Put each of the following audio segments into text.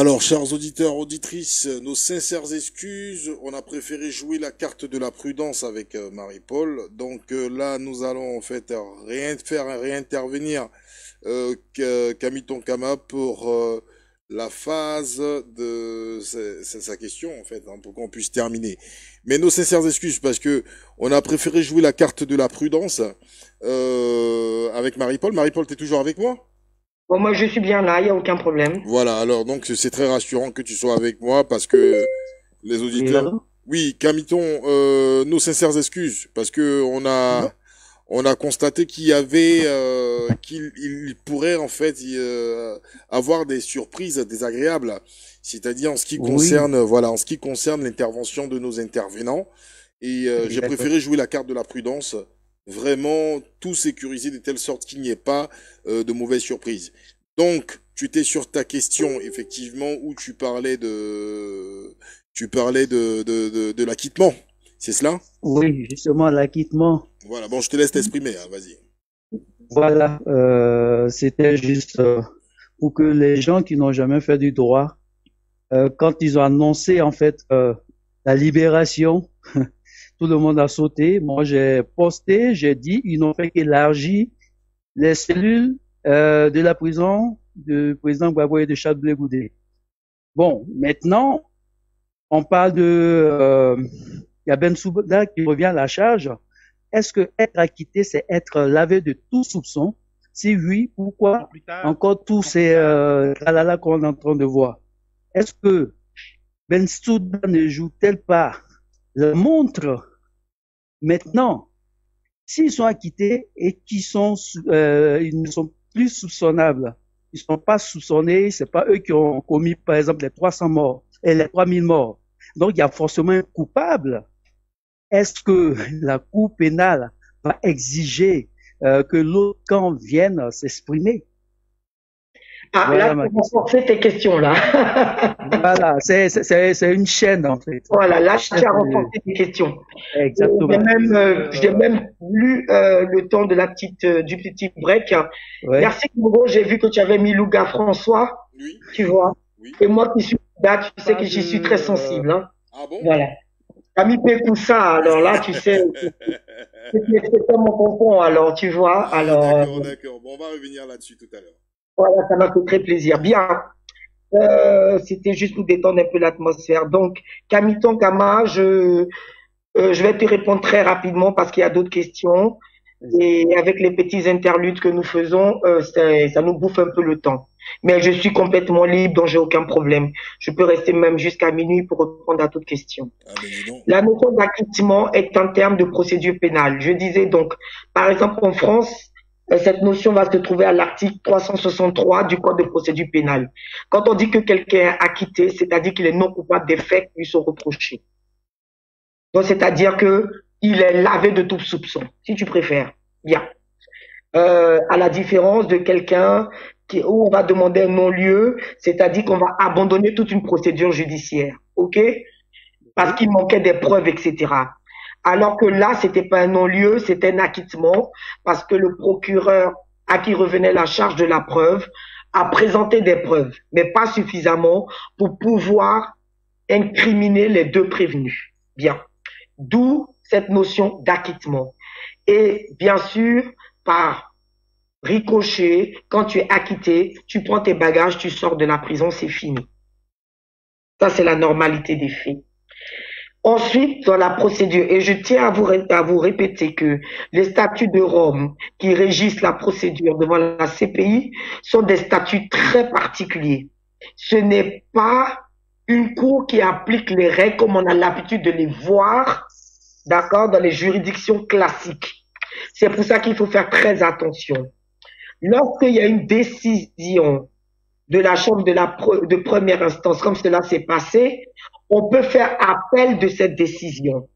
Alors, chers auditeurs, auditrices, nos sincères excuses. On a préféré jouer la carte de la prudence avec Marie-Paul. Donc là, nous allons en fait faire réintervenir Camille Tonkama pour la phase de c'est sa question en fait, hein, pour qu'on puisse terminer. Mais nos sincères excuses parce que on a préféré jouer la carte de la prudence avec Marie-Paul. Marie-Paul, t'es toujours avec moi? Bon, moi, je suis bien là, il n'y a aucun problème. Voilà, alors donc c'est très rassurant que tu sois avec moi parce que les Oui, auditeurs, allô? oui, Camiton, nos sincères excuses parce que on a constaté qu'il y avait qu'il pourrait en fait avoir des surprises désagréables, c'est-à-dire en ce qui Oui, concerne voilà, en ce qui concerne l'intervention de nos intervenants et j'ai d'accord. préféré jouer la carte de la prudence, vraiment tout sécuriser de telle sorte qu'il n'y ait pas de mauvaises surprises. Donc, tu étais sur ta question, effectivement, où tu parlais de l'acquittement. C'est cela? Oui, justement, l'acquittement. Voilà. Bon, je te laisse t'exprimer, hein, vas-y. Voilà, c'était juste pour que les gens qui n'ont jamais fait du droit, quand ils ont annoncé en fait la libération, tout le monde a sauté. Moi, j'ai posté, j'ai dit, ils n'ont fait qu'élargir les cellules de la prison du président Gbagbo et de Charles Blé Goudé. Bon, maintenant, on parle de il y a Ben Souda qui revient à la charge. Est-ce que être acquitté, c'est être lavé de tout soupçon? Si oui, pourquoi encore tous ces tralala qu'on est en train de voir? Est-ce que Ben Souda ne joue-t-elle pas la montre maintenant? S'ils sont acquittés et qu'ils sont, ils ne sont plus soupçonnables, ils ne sont pas soupçonnés, c'est pas eux qui ont commis, par exemple, les 300 morts et les 3000 morts. Donc, il y a forcément un coupable. Est-ce que la Cour pénale va exiger que l'autre camp vienne s'exprimer? Ah, là, Voilà tu ma vas question. forcer tes questions, là. Voilà, c'est une chaîne en fait. Voilà, là, Chaîne tu as de... renforcé tes questions. Exactement. J'ai même lu le temps de du petit break. Ouais. Merci, Moreau. J'ai vu que tu avais mis Louga François, Oui, tu vois. oui. Et moi qui suis là, tu sais que Pas j'y suis très de... sensible, hein. Ah bon? Voilà. Ami Pécoussa, alors là, tu sais, c'était mon pompon, alors, tu vois. Ah, Alors, d'accord, d'accord. Bon, on va revenir là-dessus tout à l'heure. voilà, ça m'a fait très plaisir. Bien. C'était juste pour détendre un peu l'atmosphère. Donc, Camille Tonkama, je vais te répondre très rapidement parce qu'il y a d'autres questions. Et avec les petits interludes que nous faisons, ça nous bouffe un peu le temps. Mais je suis complètement libre, donc j'ai aucun problème. Je peux rester même jusqu'à minuit pour répondre à toutes questions. Ah ben dis donc. La notion d'acquittement est un terme de procédure pénale. Je disais donc, par exemple, en France, cette notion va se trouver à l'article 363 du Code de procédure pénale. Quand on dit que quelqu'un est acquitté, c'est-à-dire qu'il est non coupable des faits qui lui sont reprochés. Donc, c'est-à-dire que il est lavé de tout soupçon, si tu préfères. Bien. À la différence de quelqu'un où on va demander un non-lieu, c'est-à-dire qu'on va abandonner toute une procédure judiciaire. OK? Parce Oui. qu'il manquait des preuves, etc. Alors que là, c'était pas un non-lieu, c'était un acquittement, parce que le procureur à qui revenait la charge de la preuve a présenté des preuves, mais pas suffisamment pour pouvoir incriminer les deux prévenus. Bien. D'où cette notion d'acquittement. Et bien sûr, par ricochet, quand tu es acquitté, tu prends tes bagages, tu sors de la prison, c'est fini. Ça, c'est la normalité des faits. Ensuite, dans la procédure, et je tiens à vous répéter que les statuts de Rome qui régissent la procédure devant la CPI sont des statuts très particuliers. Ce n'est pas une cour qui applique les règles comme on a l'habitude de les voir, d'accord, dans les juridictions classiques. C'est pour ça qu'il faut faire très attention. Lorsqu'il y a une décision de la chambre de première instance, comme cela s'est passé, on peut faire appel de cette décision.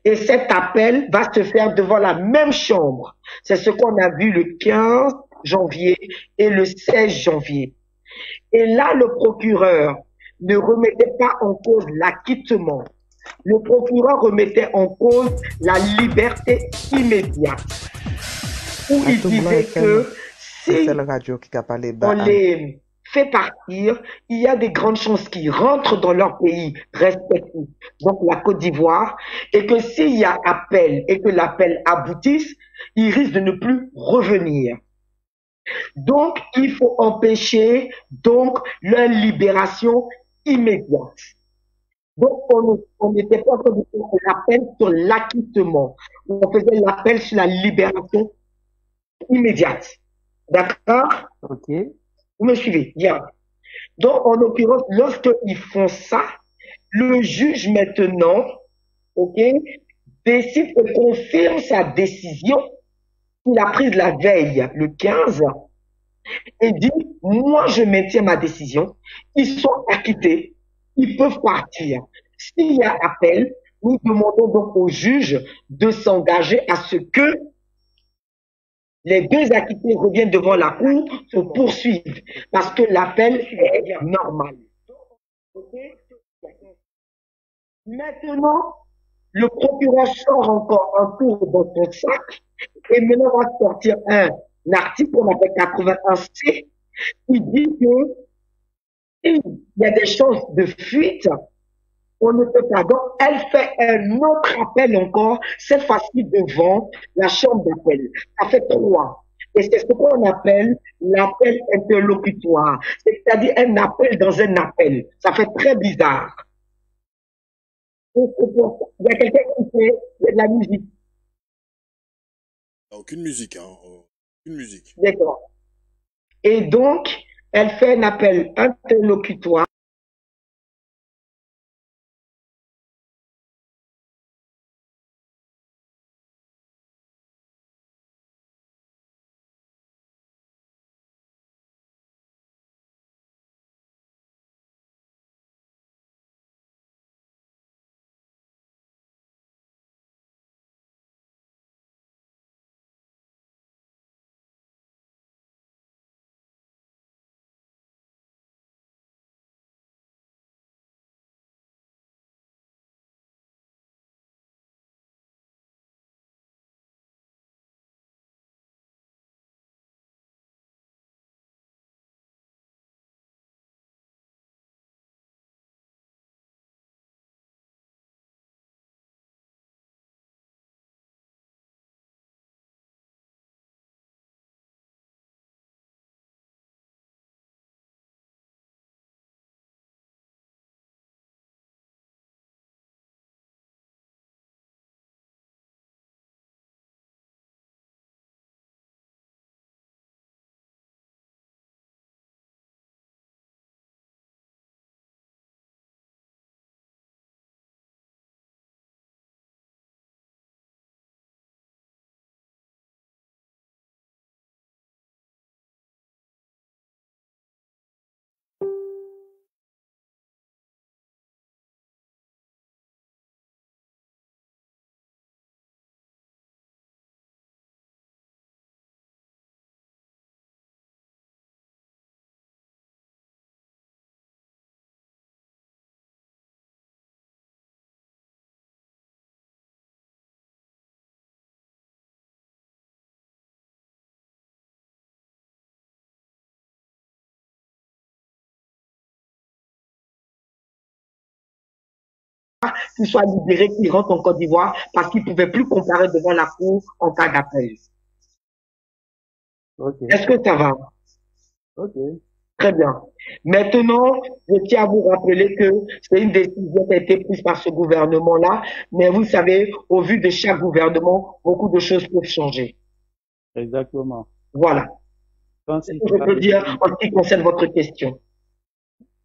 Et cet appel va se faire devant la même chambre. C'est ce qu'on a vu le 15 janvier et le 16 janvier. Et là, le procureur ne remettait pas en cause l'acquittement. Le procureur remettait en cause la liberté immédiate. Où il Atum disait FM, que c'est si celle radio qui a parlé on bas. les fait partir, il y a des grandes chances qu'ils rentrent dans leur pays respectif, donc la Côte d'Ivoire, et que s'il y a appel et que l'appel aboutisse, ils risquent de ne plus revenir. Donc, il faut empêcher donc leur libération immédiate. Donc, on n'était pas en train de faire l'appel sur l'acquittement. On faisait l'appel sur la libération immédiate. D'accord? Ok. Vous me suivez? Bien. Donc, en l'occurrence, lorsqu'ils font ça, le juge maintenant, ok, décide et confirme sa décision qu'il a prise la veille, le 15, et dit, moi, je maintiens ma décision. Ils sont acquittés. Ils peuvent partir. S'il y a appel, nous demandons donc au juge de s'engager à ce que les deux acquittés reviennent devant la cour pour poursuivre, parce que l'appel est normal. Maintenant, le procureur sort encore un tour dans son sac et maintenant va sortir un article qu'on appelle 81C qui dit que s'il y a des chances de fuite, on ne peut pas. Donc, elle fait un autre appel encore, cette fois-ci devant la chambre d'appel. Ça fait 3. Et c'est ce qu'on appelle l'appel interlocutoire. C'est-à-dire un appel dans un appel. Ça fait très bizarre. Il y a quelqu'un qui fait de la musique. Aucune musique, hein. Aucune musique. D'accord. Et donc, elle fait un appel interlocutoire. Qu'il soit libéré, qu'il rentre en Côte d'Ivoire parce qu'il ne pouvait plus comparer devant la cour en cas d'appel. Ok. Est-ce que ça va? Ok. Très bien. Maintenant, je tiens à vous rappeler que c'est une décision qui a été prise par ce gouvernement-là, mais vous savez, au vu de chaque gouvernement, beaucoup de choses peuvent changer. Exactement. Voilà. Quand C'est il ce que je sera peux dire décidé. en ce qui concerne votre question.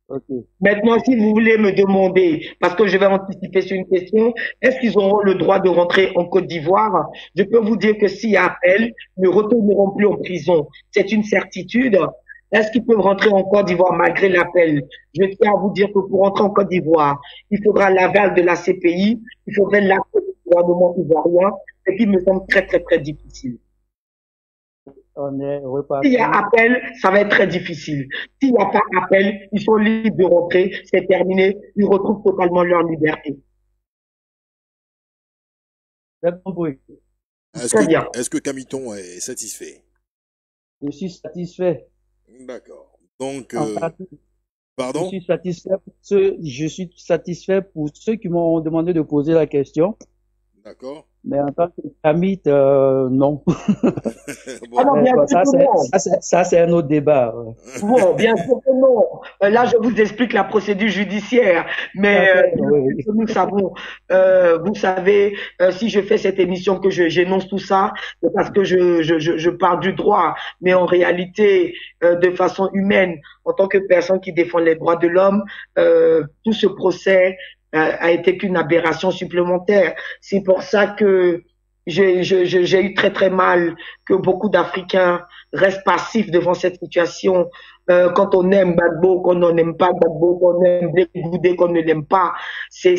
Ok. Maintenant, si vous voulez me demander, parce que je vais anticiper sur une question, est-ce qu'ils auront le droit de rentrer en Côte d'Ivoire? Je peux vous dire que s'il y a appel, ils ne retourneront plus en prison. C'est une certitude. Est-ce qu'ils peuvent rentrer en Côte d'Ivoire malgré l'appel? Je tiens à vous dire que pour rentrer en Côte d'Ivoire, il faudra l'aval de la CPI, il faudrait l'accord du gouvernement ivoirien, ce qui me semble très, très, très difficile. On est S'il y a reparti. appel, ça va être très difficile. S'il n'y a pas appel, ils sont libres de rentrer, c'est terminé, ils retrouvent totalement leur liberté. J'ai compris. Très bien. Est-ce que Camiton est satisfait? Je suis satisfait. D'accord. Donc, En fait, pardon? je suis satisfait pour ceux qui m'ont demandé de poser la question, D'accord. mais en tant que Hamid, non. Ah Bon. non, bien Bon, sûr que non. ça, c'est un autre débat. Ouais. Bon, bien sûr que non. Là, je vous explique la procédure judiciaire. Mais D'accord, ce oui. que nous savons, vous savez, si je fais cette émission, que j'énonce tout ça, c'est parce que je parle du droit. Mais en réalité, de façon humaine, en tant que personne qui défend les droits de l'homme, tout ce procès a été qu'une aberration supplémentaire. C'est pour ça que j'ai eu très très mal que beaucoup d'Africains restent passifs devant cette situation. Quand on aime Gbagbo, qu'on n'aime pas Gbagbo, qu'on aime Goudé, qu'on ne l'aime pas, c'est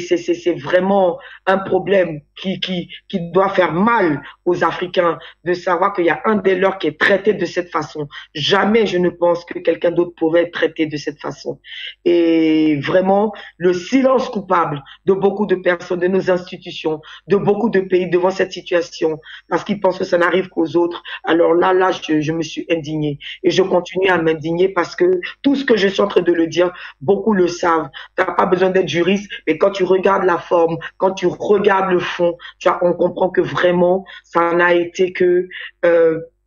vraiment un problème qui doit faire mal aux Africains de savoir qu'il y a un des leurs qui est traité de cette façon. Jamais je ne pense que quelqu'un d'autre pourrait être traité de cette façon. Et vraiment, le silence coupable de beaucoup de personnes, de nos institutions, de beaucoup de pays devant cette situation, parce qu'ils pensent que ça n'arrive qu'aux autres. Alors là, je me suis indignée. Et je continue à m'indigner parce que tout ce que je suis en train de le dire, beaucoup le savent. Tu n'as pas besoin d'être juriste, mais quand tu regardes la forme, quand tu regardes le fond, on comprend que vraiment, ça n'a été que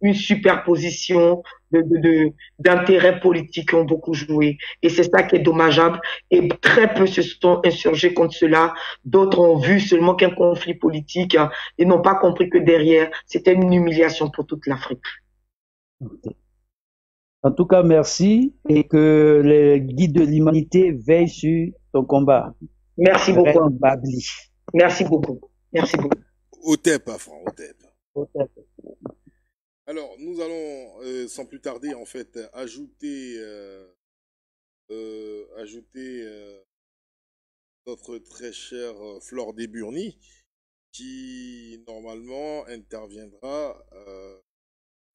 une superposition d'intérêts politiques qui ont beaucoup joué. Et c'est ça qui est dommageable. Et très peu se sont insurgés contre cela. D'autres ont vu seulement qu'un conflit politique et n'ont pas compris que derrière, c'était une humiliation pour toute l'Afrique. En tout cas, merci et que les guides de l'humanité veillent sur ton combat. Merci beaucoup. Reine Babli. Merci beaucoup. Merci beaucoup. Au TEP, Afran, au TEP. Peut-être. Alors, nous allons, sans plus tarder, en fait, ajouter notre très chère Flore Desburny, qui, normalement, interviendra.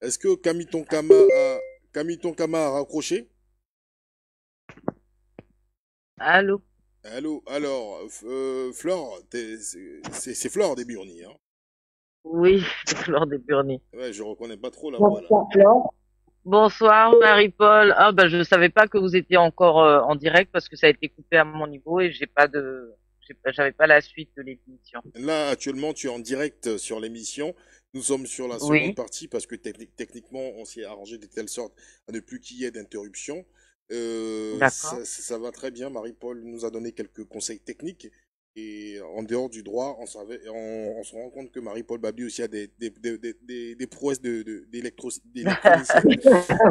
Est-ce que Camille Tonkama a raccroché? Allô? Allô, alors, Flore, c'est Flore Desburny, hein? Oui, c'est Flore Desburny. Ouais, je reconnais pas trop la voix, là. Bonsoir, Flore. Bonsoir Marie-Paul. Ah bah je savais pas que vous étiez encore en direct parce que ça a été coupé à mon niveau et j'avais pas la suite de l'émission. Là, actuellement, tu es en direct sur l'émission. Nous sommes sur la seconde Oui, partie parce que techniquement, on s'est arrangé de telle sorte à ne plus qu'il y ait d'interruption. d'accord. Ça va très bien. Marie-Paul nous a donné quelques conseils techniques. Et en dehors du droit, on se rend compte que Marie-Paul Babli aussi a des prouesses d'électronicien.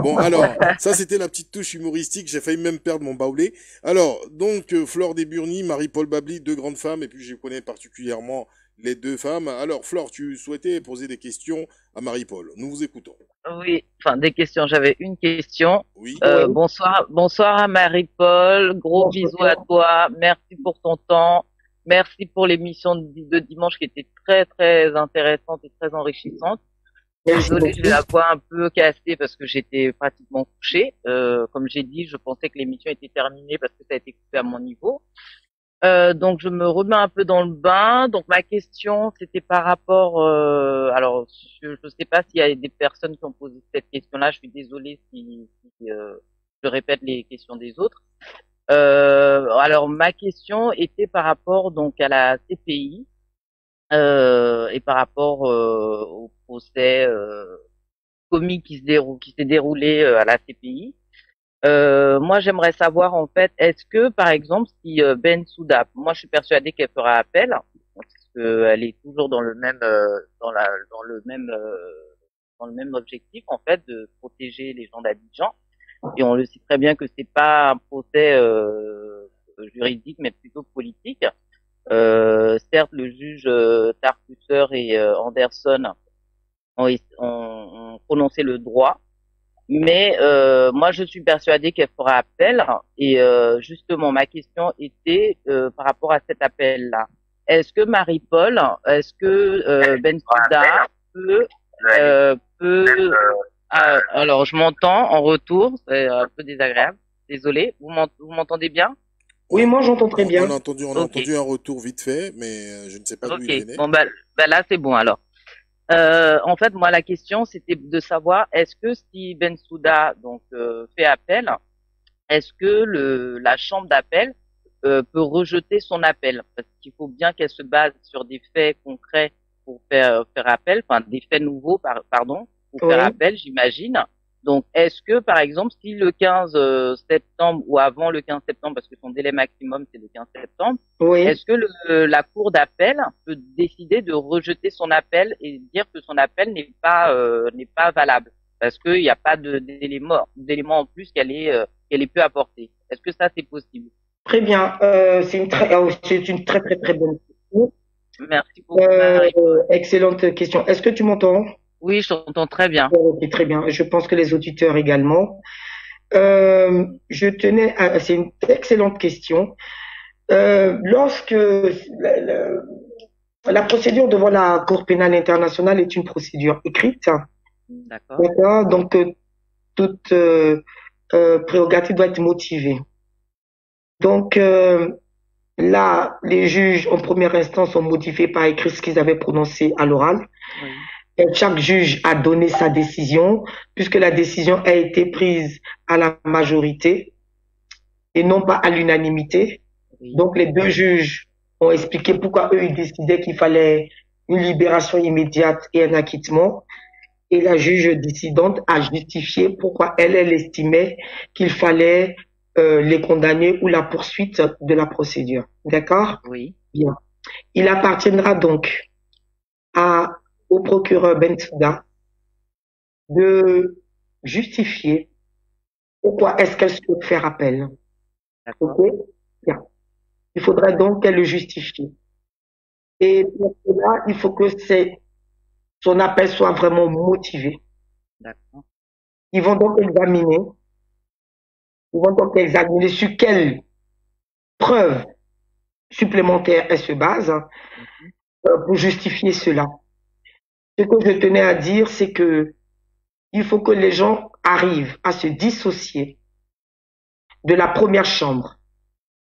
Bon, alors, ça c'était la petite touche humoristique. J'ai failli même perdre mon baoulé. Alors, donc, Flore Desburny, Marie-Paul Babli, deux grandes femmes. Et puis, je connais particulièrement les deux femmes. Alors, Flore, tu souhaitais poser des questions à Marie-Paul. Nous vous écoutons. Oui, enfin des questions. J'avais une question. Oui. Oui. Bonsoir à Marie-Paul. Gros Bonsoir, bisous à Flore. toi. Merci pour ton temps. Merci pour l'émission de dimanche qui était très très intéressante et très enrichissante. Merci Désolée, j'ai beaucoup. la voix un peu cassée parce que j'étais pratiquement couchée. Comme j'ai dit, je pensais que l'émission était terminée parce que ça a été coupé à mon niveau. Donc je me remets un peu dans le bain. Donc ma question, c'était par rapport. Alors je ne sais pas s'il y a des personnes qui ont posé cette question-là. Je suis désolée si je répète les questions des autres. Alors ma question était par rapport donc à la CPI et par rapport au procès comique qui s'est déroulé à la CPI. Moi, j'aimerais savoir en fait, est-ce que par exemple, si Bensouda, moi je suis persuadée qu'elle fera appel, parce qu'elle est toujours dans le même dans le même objectif en fait de protéger les gens d'Abidjan. Et on le sait très bien que c'est pas un procès juridique, mais plutôt politique. Certes, le juge Tarkusser et Anderson ont prononcé le droit, mais moi je suis persuadée qu'elle fera appel. Et justement, ma question était par rapport à cet appel-là. Est-ce que Bensouda peut alors je m'entends en retour, c'est un peu désagréable. Désolé, vous m'entendez bien? Oui, moi j'entends très On bien. a entendu, Ok, un retour vite fait, mais je ne sais pas d'où il ok. venait. Bon bah là c'est bon alors. En fait, moi la question c'était de savoir est-ce que si Bensouda donc fait appel, est-ce que la chambre d'appel peut rejeter son appel? Parce qu'il faut bien qu'elle se base sur des faits concrets pour faire appel, enfin des faits nouveaux, pardon, pour faire Oui, appel, j'imagine. Donc, est-ce que, par exemple, si le 15 septembre ou avant le 15 septembre, parce que son délai maximum c'est le 15 septembre, oui. est-ce que la cour d'appel peut décider de rejeter son appel et dire que son appel n'est pas valable parce qu'il n'y a pas d'éléments en plus qu'elle peut apporter. Est-ce que ça c'est possible? Très bien. C'est une très, très, très bonne question. Merci beaucoup, Marie. Excellente question. Est-ce que tu m'entends? Oui, je t'entends très bien. Ok, très bien. Je pense que les auditeurs également. C'est une excellente question. Lorsque la procédure devant la Cour pénale internationale est une procédure écrite, D'accord. d'accord? Donc, toute prérogative doit être motivée. Donc, là, les juges en première instance ont modifié par écrit ce qu'ils avaient prononcé à l'oral. Oui. Et chaque juge a donné sa décision, puisque la décision a été prise à la majorité et non pas à l'unanimité. Oui. Donc, les deux juges ont expliqué pourquoi eux, ils décidaient qu'il fallait une libération immédiate et un acquittement. Et la juge décidante a justifié pourquoi elle estimait qu'il fallait les condamner ou la poursuite de la procédure. D'accord? Oui. Bien. Il appartiendra donc au procureur Bensouda de justifier pourquoi est-ce qu'elle souhaite faire appel. D'accord. Ok? Bien. Il faudrait donc qu'elle le justifie. Et pour cela, il faut que son appel soit vraiment motivé. D'accord. Ils vont donc examiner, sur quelle preuve supplémentaire elle se base Mhm. pour justifier cela. Ce que je tenais à dire, c'est que il faut que les gens arrivent à se dissocier de la première chambre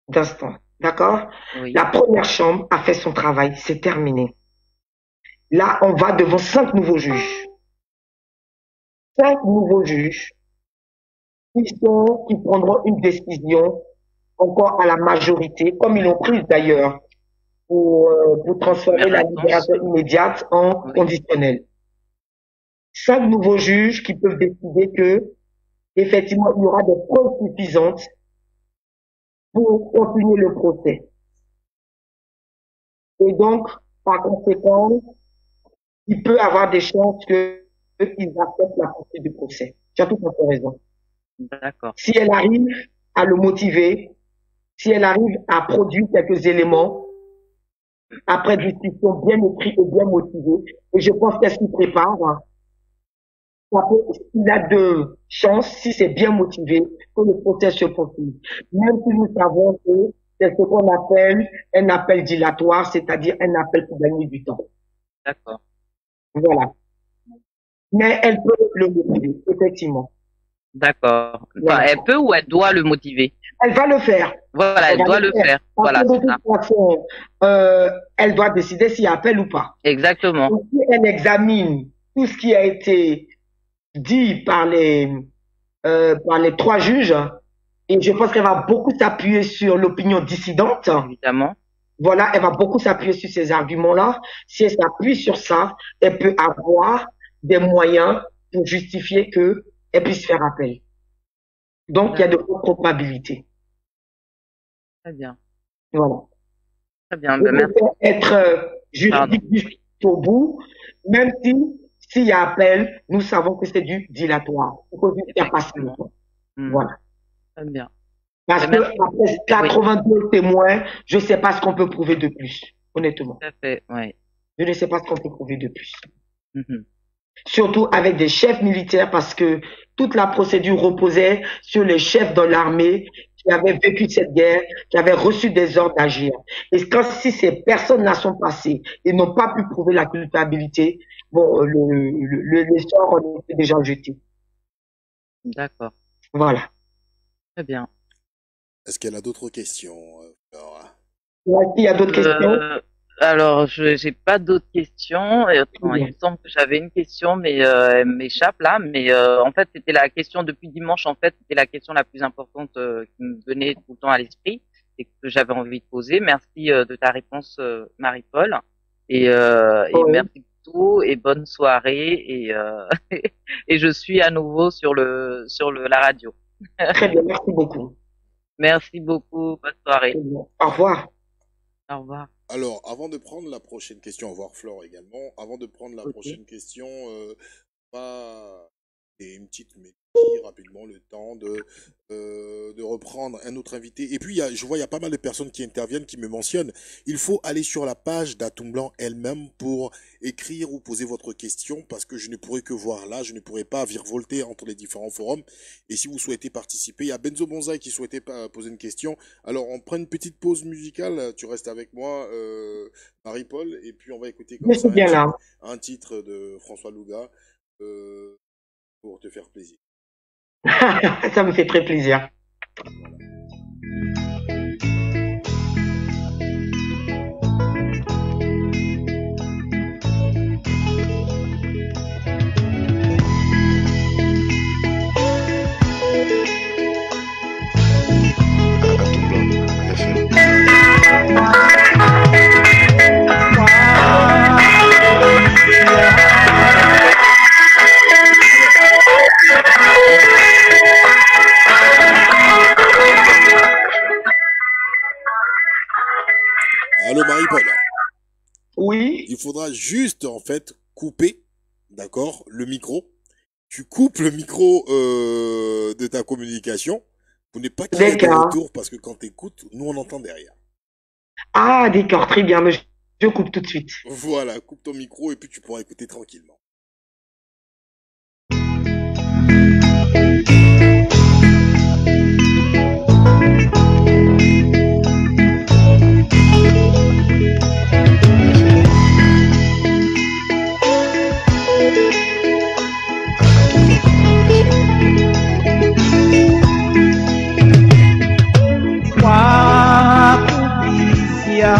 d'instant. D'accord? Oui. La première chambre a fait son travail, c'est terminé. Là, on va devant 5 nouveaux juges. 5 nouveaux juges qui prendront une décision encore à la majorité, comme ils l'ont prise d'ailleurs, pour transformer Première la instance. libération immédiate en Oui. conditionnelle. 5 nouveaux juges qui peuvent décider que, effectivement, il y aura des preuves suffisantes pour continuer le procès. Et donc, par conséquent, il peut avoir des chances qu'ils acceptent la poursuite du procès. Tu as tout à fait raison. D'accord. Si elle arrive à le motiver, si elle arrive à produire quelques éléments, après discussion bien écrite et bien motivée, et je pense qu'elle s'y prépare, il a de chances, si c'est bien motivé, que le procès se poursuive. Même si nous savons que c'est ce qu'on appelle un appel dilatoire, c'est-à-dire un appel pour gagner du temps. D'accord. Voilà. Mais elle peut le motiver, effectivement. D'accord. Enfin, Voilà. elle peut ou elle doit le motiver? Elle va le faire. Voilà, Elle elle va doit le le faire. faire. Parce Voilà, que de c'est ça. toute façon, elle doit décider s'il y a appel ou pas. Exactement. Donc, si elle examine tout ce qui a été dit par les 3 juges, et je pense qu'elle va beaucoup s'appuyer sur l'opinion dissidente. Évidemment. Voilà, elle va beaucoup s'appuyer sur ces arguments-là. Si elle s'appuie sur ça, elle peut avoir des moyens pour justifier qu'elle puisse faire appel. Donc, il y a de hautes probabilités. Très bien. Voilà. Très bien. Je Ben, merci. préfère être Pardon. juridique jusqu'au bout, même si, s'il y a appel, nous savons que c'est du dilatoire. Il faut juste faire passer le Effectivement. temps. Hmm. Voilà. Très bien. Parce Ben, que merci. après 82 témoins, je ne sais pas ce qu'on peut prouver de plus, honnêtement. Tout à fait. Oui. Je ne sais pas ce qu'on peut prouver de plus. Mhm. Surtout avec des chefs militaires, parce que toute la procédure reposait sur les chefs de l'armée qui avaient vécu cette guerre, qui avaient reçu des ordres d'agir. Et si ces personnes-là sont passées et n'ont pas pu prouver la culpabilité, bon, les sorts ont été déjà jetés. D'accord. Voilà. Très bien. Est-ce qu'elle a d'autres questions, Flora? Est-ce qu'il y a d'autres questions? Alors, je j'ai pas d'autres questions. Et, attends, il me semble que j'avais une question, mais elle m'échappe là. Mais en fait, c'était la question depuis dimanche. En fait, c'était la question la plus importante qui me venait tout le temps à l'esprit et que j'avais envie de poser. Merci de ta réponse, Marie-Paul. Et Oui. merci pour tout et bonne soirée. Et je suis à nouveau sur la radio. Très bien, merci beaucoup. Merci beaucoup. Bonne soirée. Très bien. Au revoir. Au revoir. Alors, avant de prendre la prochaine question, au revoir Flore également, avant de prendre la Ok. prochaine question, pas et une petite mélodie rapidement le temps de reprendre un autre invité. Et puis, je vois, il y a pas mal de personnes qui interviennent, qui me mentionnent. Il faut aller sur la page d'Atoum Blanc elle-même pour écrire ou poser votre question parce que je ne pourrai que voir là, je ne pourrai pas virevolter entre les différents forums. Et si vous souhaitez participer, il y a Benzo Bonzai qui souhaitait poser une question. Alors, on prend une petite pause musicale. Tu restes avec moi, Marie-Paul, et puis on va écouter comme Je ça suis bien là. un titre de François Louga pour te faire plaisir. Ça me fait très plaisir. Allô Marie-Paul, Oui, il faudra juste en fait couper, d'accord, le micro. Tu coupes le micro de ta communication pour ne pas qu'il y ait de d'accord. retour parce que quand tu écoutes, nous on entend derrière. Ah, d'accord, très bien. Mais je coupe tout de suite. Voilà, coupe ton micro et puis tu pourras écouter tranquillement. Wakubisya,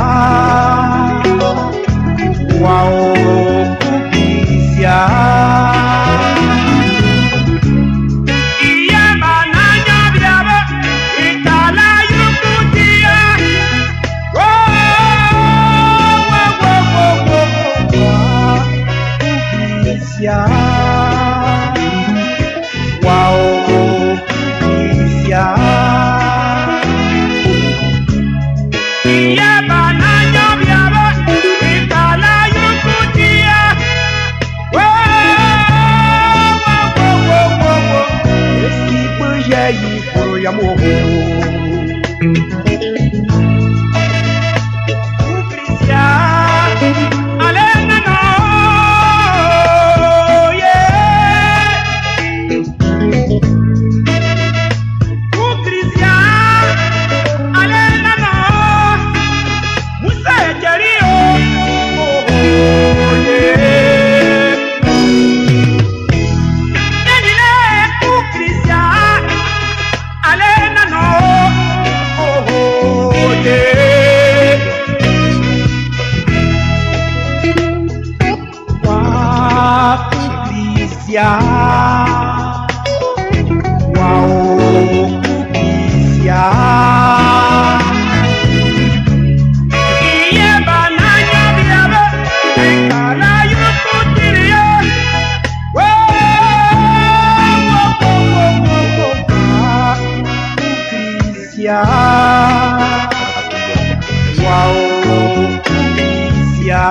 waokubisya. Iya mananya byabo, itala yukutia. Wakubisya, waokubisya. Iya bananya byabo itala yukutia. Esipo ya ipo ya moho. Ukrisya alena no yeah. Ukrisya alena no Musa Jario, oh yeah. Yenile ukrisya, alena no, oh yeah. Wa ukrisya, wa ukrisya. Iya bananya byabo itala yukutia. Ukrisya, ukrisya.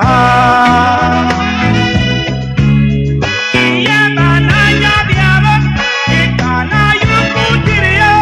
Iya bananya byabo itala yukutia.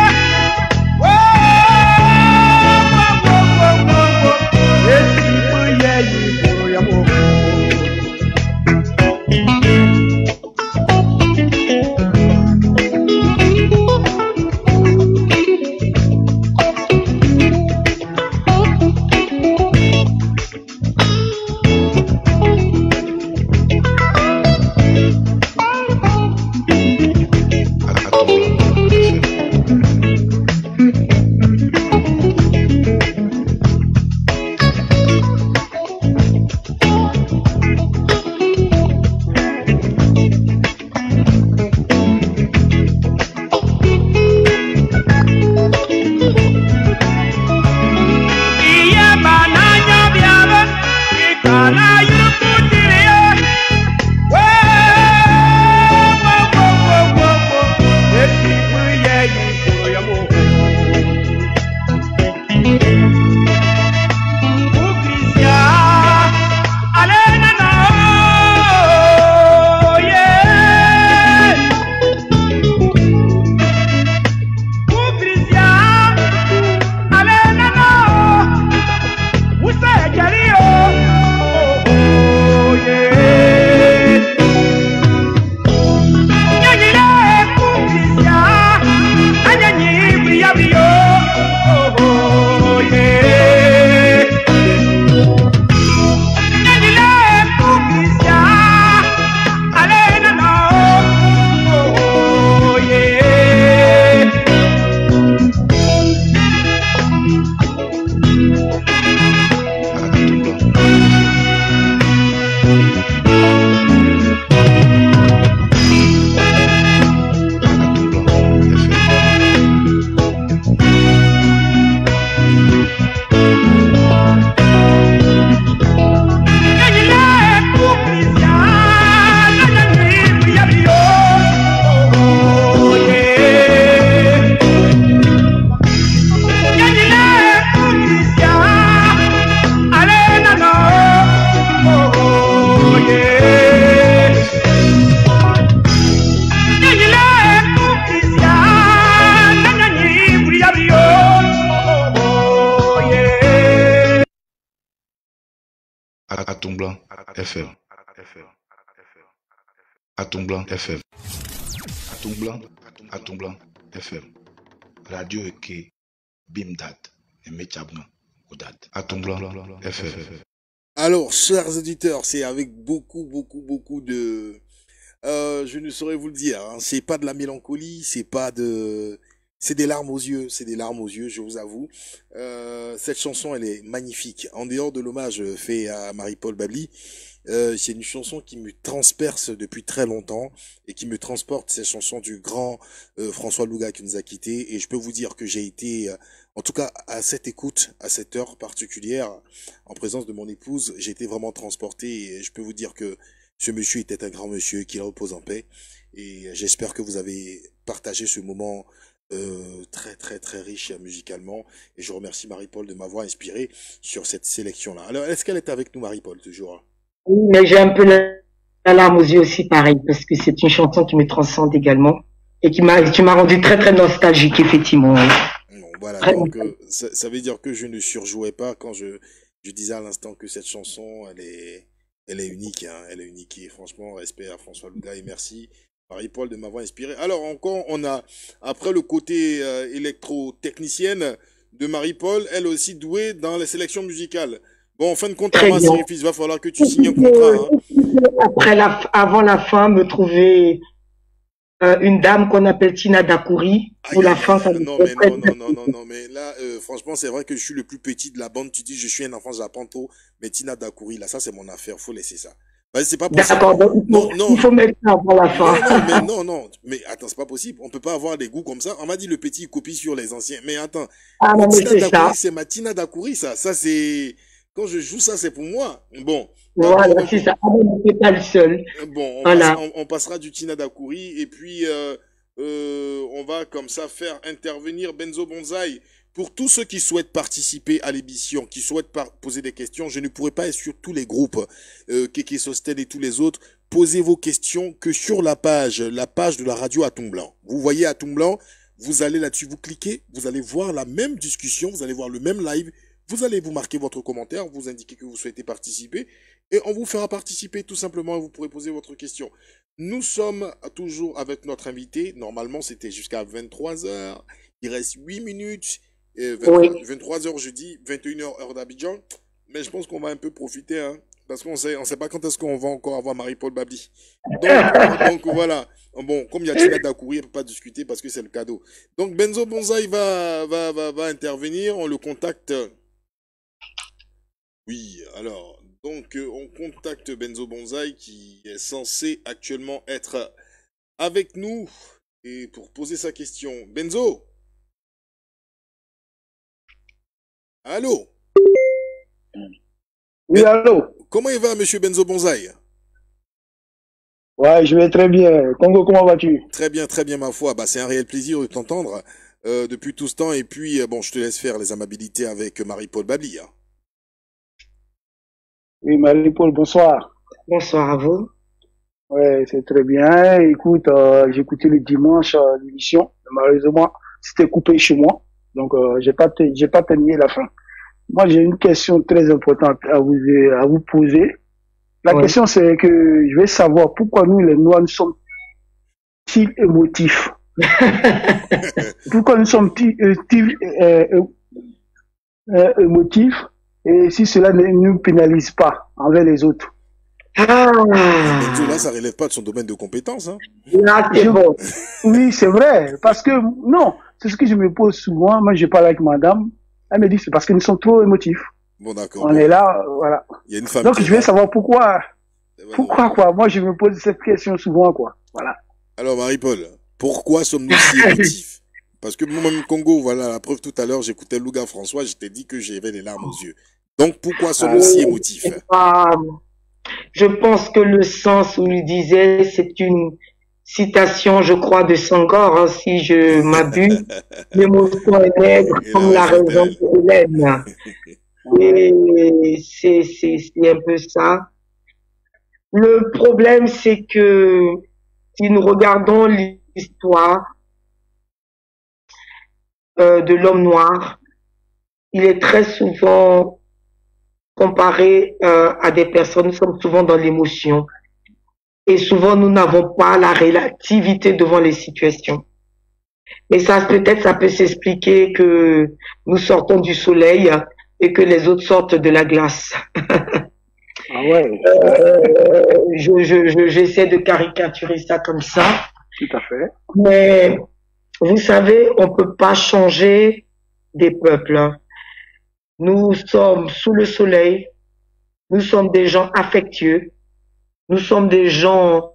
Blanc FM. Atom Blanc FM. Atom Blanc FM. Radio Eke Bimdat et Mechabna Odat. Atom Blanc FM. Alors, chers auditeurs, c'est avec beaucoup de... je ne saurais vous le dire, hein, c'est pas de la mélancolie, c'est des larmes aux yeux, je vous avoue. Cette chanson, elle est magnifique. En dehors de l'hommage fait à Marie-Paul Babli, c'est une chanson qui me transperce depuis très longtemps et qui me transporte, ces chansons du grand François Louga qui nous a quittés. Et je peux vous dire que j'ai été, en tout cas à cette écoute, à cette heure particulière, en présence de mon épouse, j'ai été vraiment transporté. Et je peux vous dire que ce monsieur était un grand monsieur, qu'il repose en paix. Et j'espère que vous avez partagé ce moment très riche musicalement. Et je remercie Marie-Paul de m'avoir inspiré sur cette sélection-là. Alors, est-ce qu'elle est avec nous, Marie-Paul, toujours? Oui, mais j'ai un peu la larme aux yeux aussi, pareil, parce que c'est une chanson qui me transcende également et qui m'a rendu très nostalgique, effectivement. Bon, voilà, Très donc ça veut dire que je ne surjouais pas quand je disais à l'instant que cette chanson, elle est unique, hein, elle est unique. Et franchement, respect à François Louga et merci Marie-Paul de m'avoir inspiré. Alors encore, on a, après le côté électro-technicienne de Marie-Paul, elle aussi douée dans les sélections musicales. Bon, en fin de compte, Très bien. il va falloir que tu signes un contrat. Hein. Avant la fin, me trouver une dame qu'on appelle Tina Dakouri. Pour la fin, ça non, mais là, franchement, c'est vrai que je suis le plus petit de la bande. Tu dis, je suis un enfant de la panto, mais Tina Dakouri, là, ça, c'est mon affaire. Faut laisser ça. Vas-y, c'est pas possible. D'accord, donc il faut mettre ça avant la fin. Mais attends, c'est pas possible. On peut pas avoir des goûts comme ça. On m'a dit le petit il copie sur les anciens. Mais attends. Ah, non, mais c'est ça. C'est ma Tina Dakouri, ça. Ça, c'est, quand je joue ça, c'est pour moi. Bon. Voilà, c'est ça. On n'est pas le seul. Bon, on passera du Tina Dakouri et puis on va comme ça faire intervenir Benzo Bonsaï. Pour tous ceux qui souhaitent participer à l'émission, qui souhaitent poser des questions, je ne pourrai pas être sur tous les groupes, Keke Sosten et tous les autres. Posez vos questions que sur la page de la radio Atom Blanc. Vous voyez Atom Blanc, vous allez là-dessus, vous cliquez, vous allez voir la même discussion, vous allez voir le même live. Vous allez vous marquer votre commentaire, vous indiquer que vous souhaitez participer et on vous fera participer tout simplement et vous pourrez poser votre question. Nous sommes toujours avec notre invité. Normalement, c'était jusqu'à 23h. Il reste 8 minutes. 23h jeudi, 21h heure d'Abidjan. Mais je pense qu'on va un peu profiter, hein, parce qu'on sait pas quand est-ce qu'on va encore avoir Marie-Paul Babli. Donc voilà. Bon, comme il y a Tina Dakouri, on peut pas discuter parce que c'est le cadeau. Donc Benzo Bonsaï va intervenir. On le contacte. Oui, alors, donc on contacte Benzo Bonsaï qui est censé actuellement être avec nous et pour poser sa question. Benzo? Allô? Oui, allô? Comment il va, monsieur Benzo Bonsaï? Ouais, je vais très bien. Congo, comment vas-tu? Très bien, ma foi. Bah, c'est un réel plaisir de t'entendre depuis tout ce temps. Et puis, bon, je te laisse faire les amabilités avec Marie-Paul Babli. Hein. Oui, Marie-Paul, bonsoir. Bonsoir à vous. Ouais, c'est très bien. Écoute, j'ai écouté le dimanche l'émission. Malheureusement, c'était coupé chez moi. Donc, j'ai pas terminé la fin. Moi, j'ai une question très importante à vous poser. La question, c'est que je vais savoir pourquoi nous, les Noirs, nous sommes-ils émotifs? Pourquoi nous sommes-ils émotifs? Et si cela ne nous pénalise pas envers les autres. Là, ça relève pas de son domaine de compétence, hein. Là, c'est bon. Oui, c'est vrai. Parce que, non, c'est ce que je me pose souvent. Moi, je parle avec madame. Elle me dit, c'est parce que nous sommes trop émotifs. Bon, d'accord. On est là, voilà. Il y a une femme. Donc, je vais savoir pourquoi. Pourquoi, quoi? Moi, je me pose cette question souvent, quoi. Voilà. Alors, Marie-Paul, pourquoi sommes-nous si émotifs? Parce que moi-même, Congo, voilà, la preuve tout à l'heure, j'écoutais Louga François, je t'ai dit que j'avais les larmes aux yeux. Donc, pourquoi sommes-nous si émotifs? Je pense que le sens où il disait, c'est une citation, je crois, de Senghor, hein, si je m'abuse. L'émotion est nègre comme la raison de Hélène. Et c'est un peu ça. Le problème, c'est que si nous regardons l'histoire de l'homme noir, il est très souvent comparé à des personnes, nous sommes souvent dans l'émotion. Et souvent, nous n'avons pas la réactivité devant les situations. Et ça, peut-être, ça peut s'expliquer que nous sortons du soleil et que les autres sortent de la glace. Ah ouais, J'essaie de caricaturer ça comme ça. tout à fait. Mais vous savez, on peut pas changer des peuples. Nous sommes sous le soleil. Nous sommes des gens affectueux. Nous sommes des gens,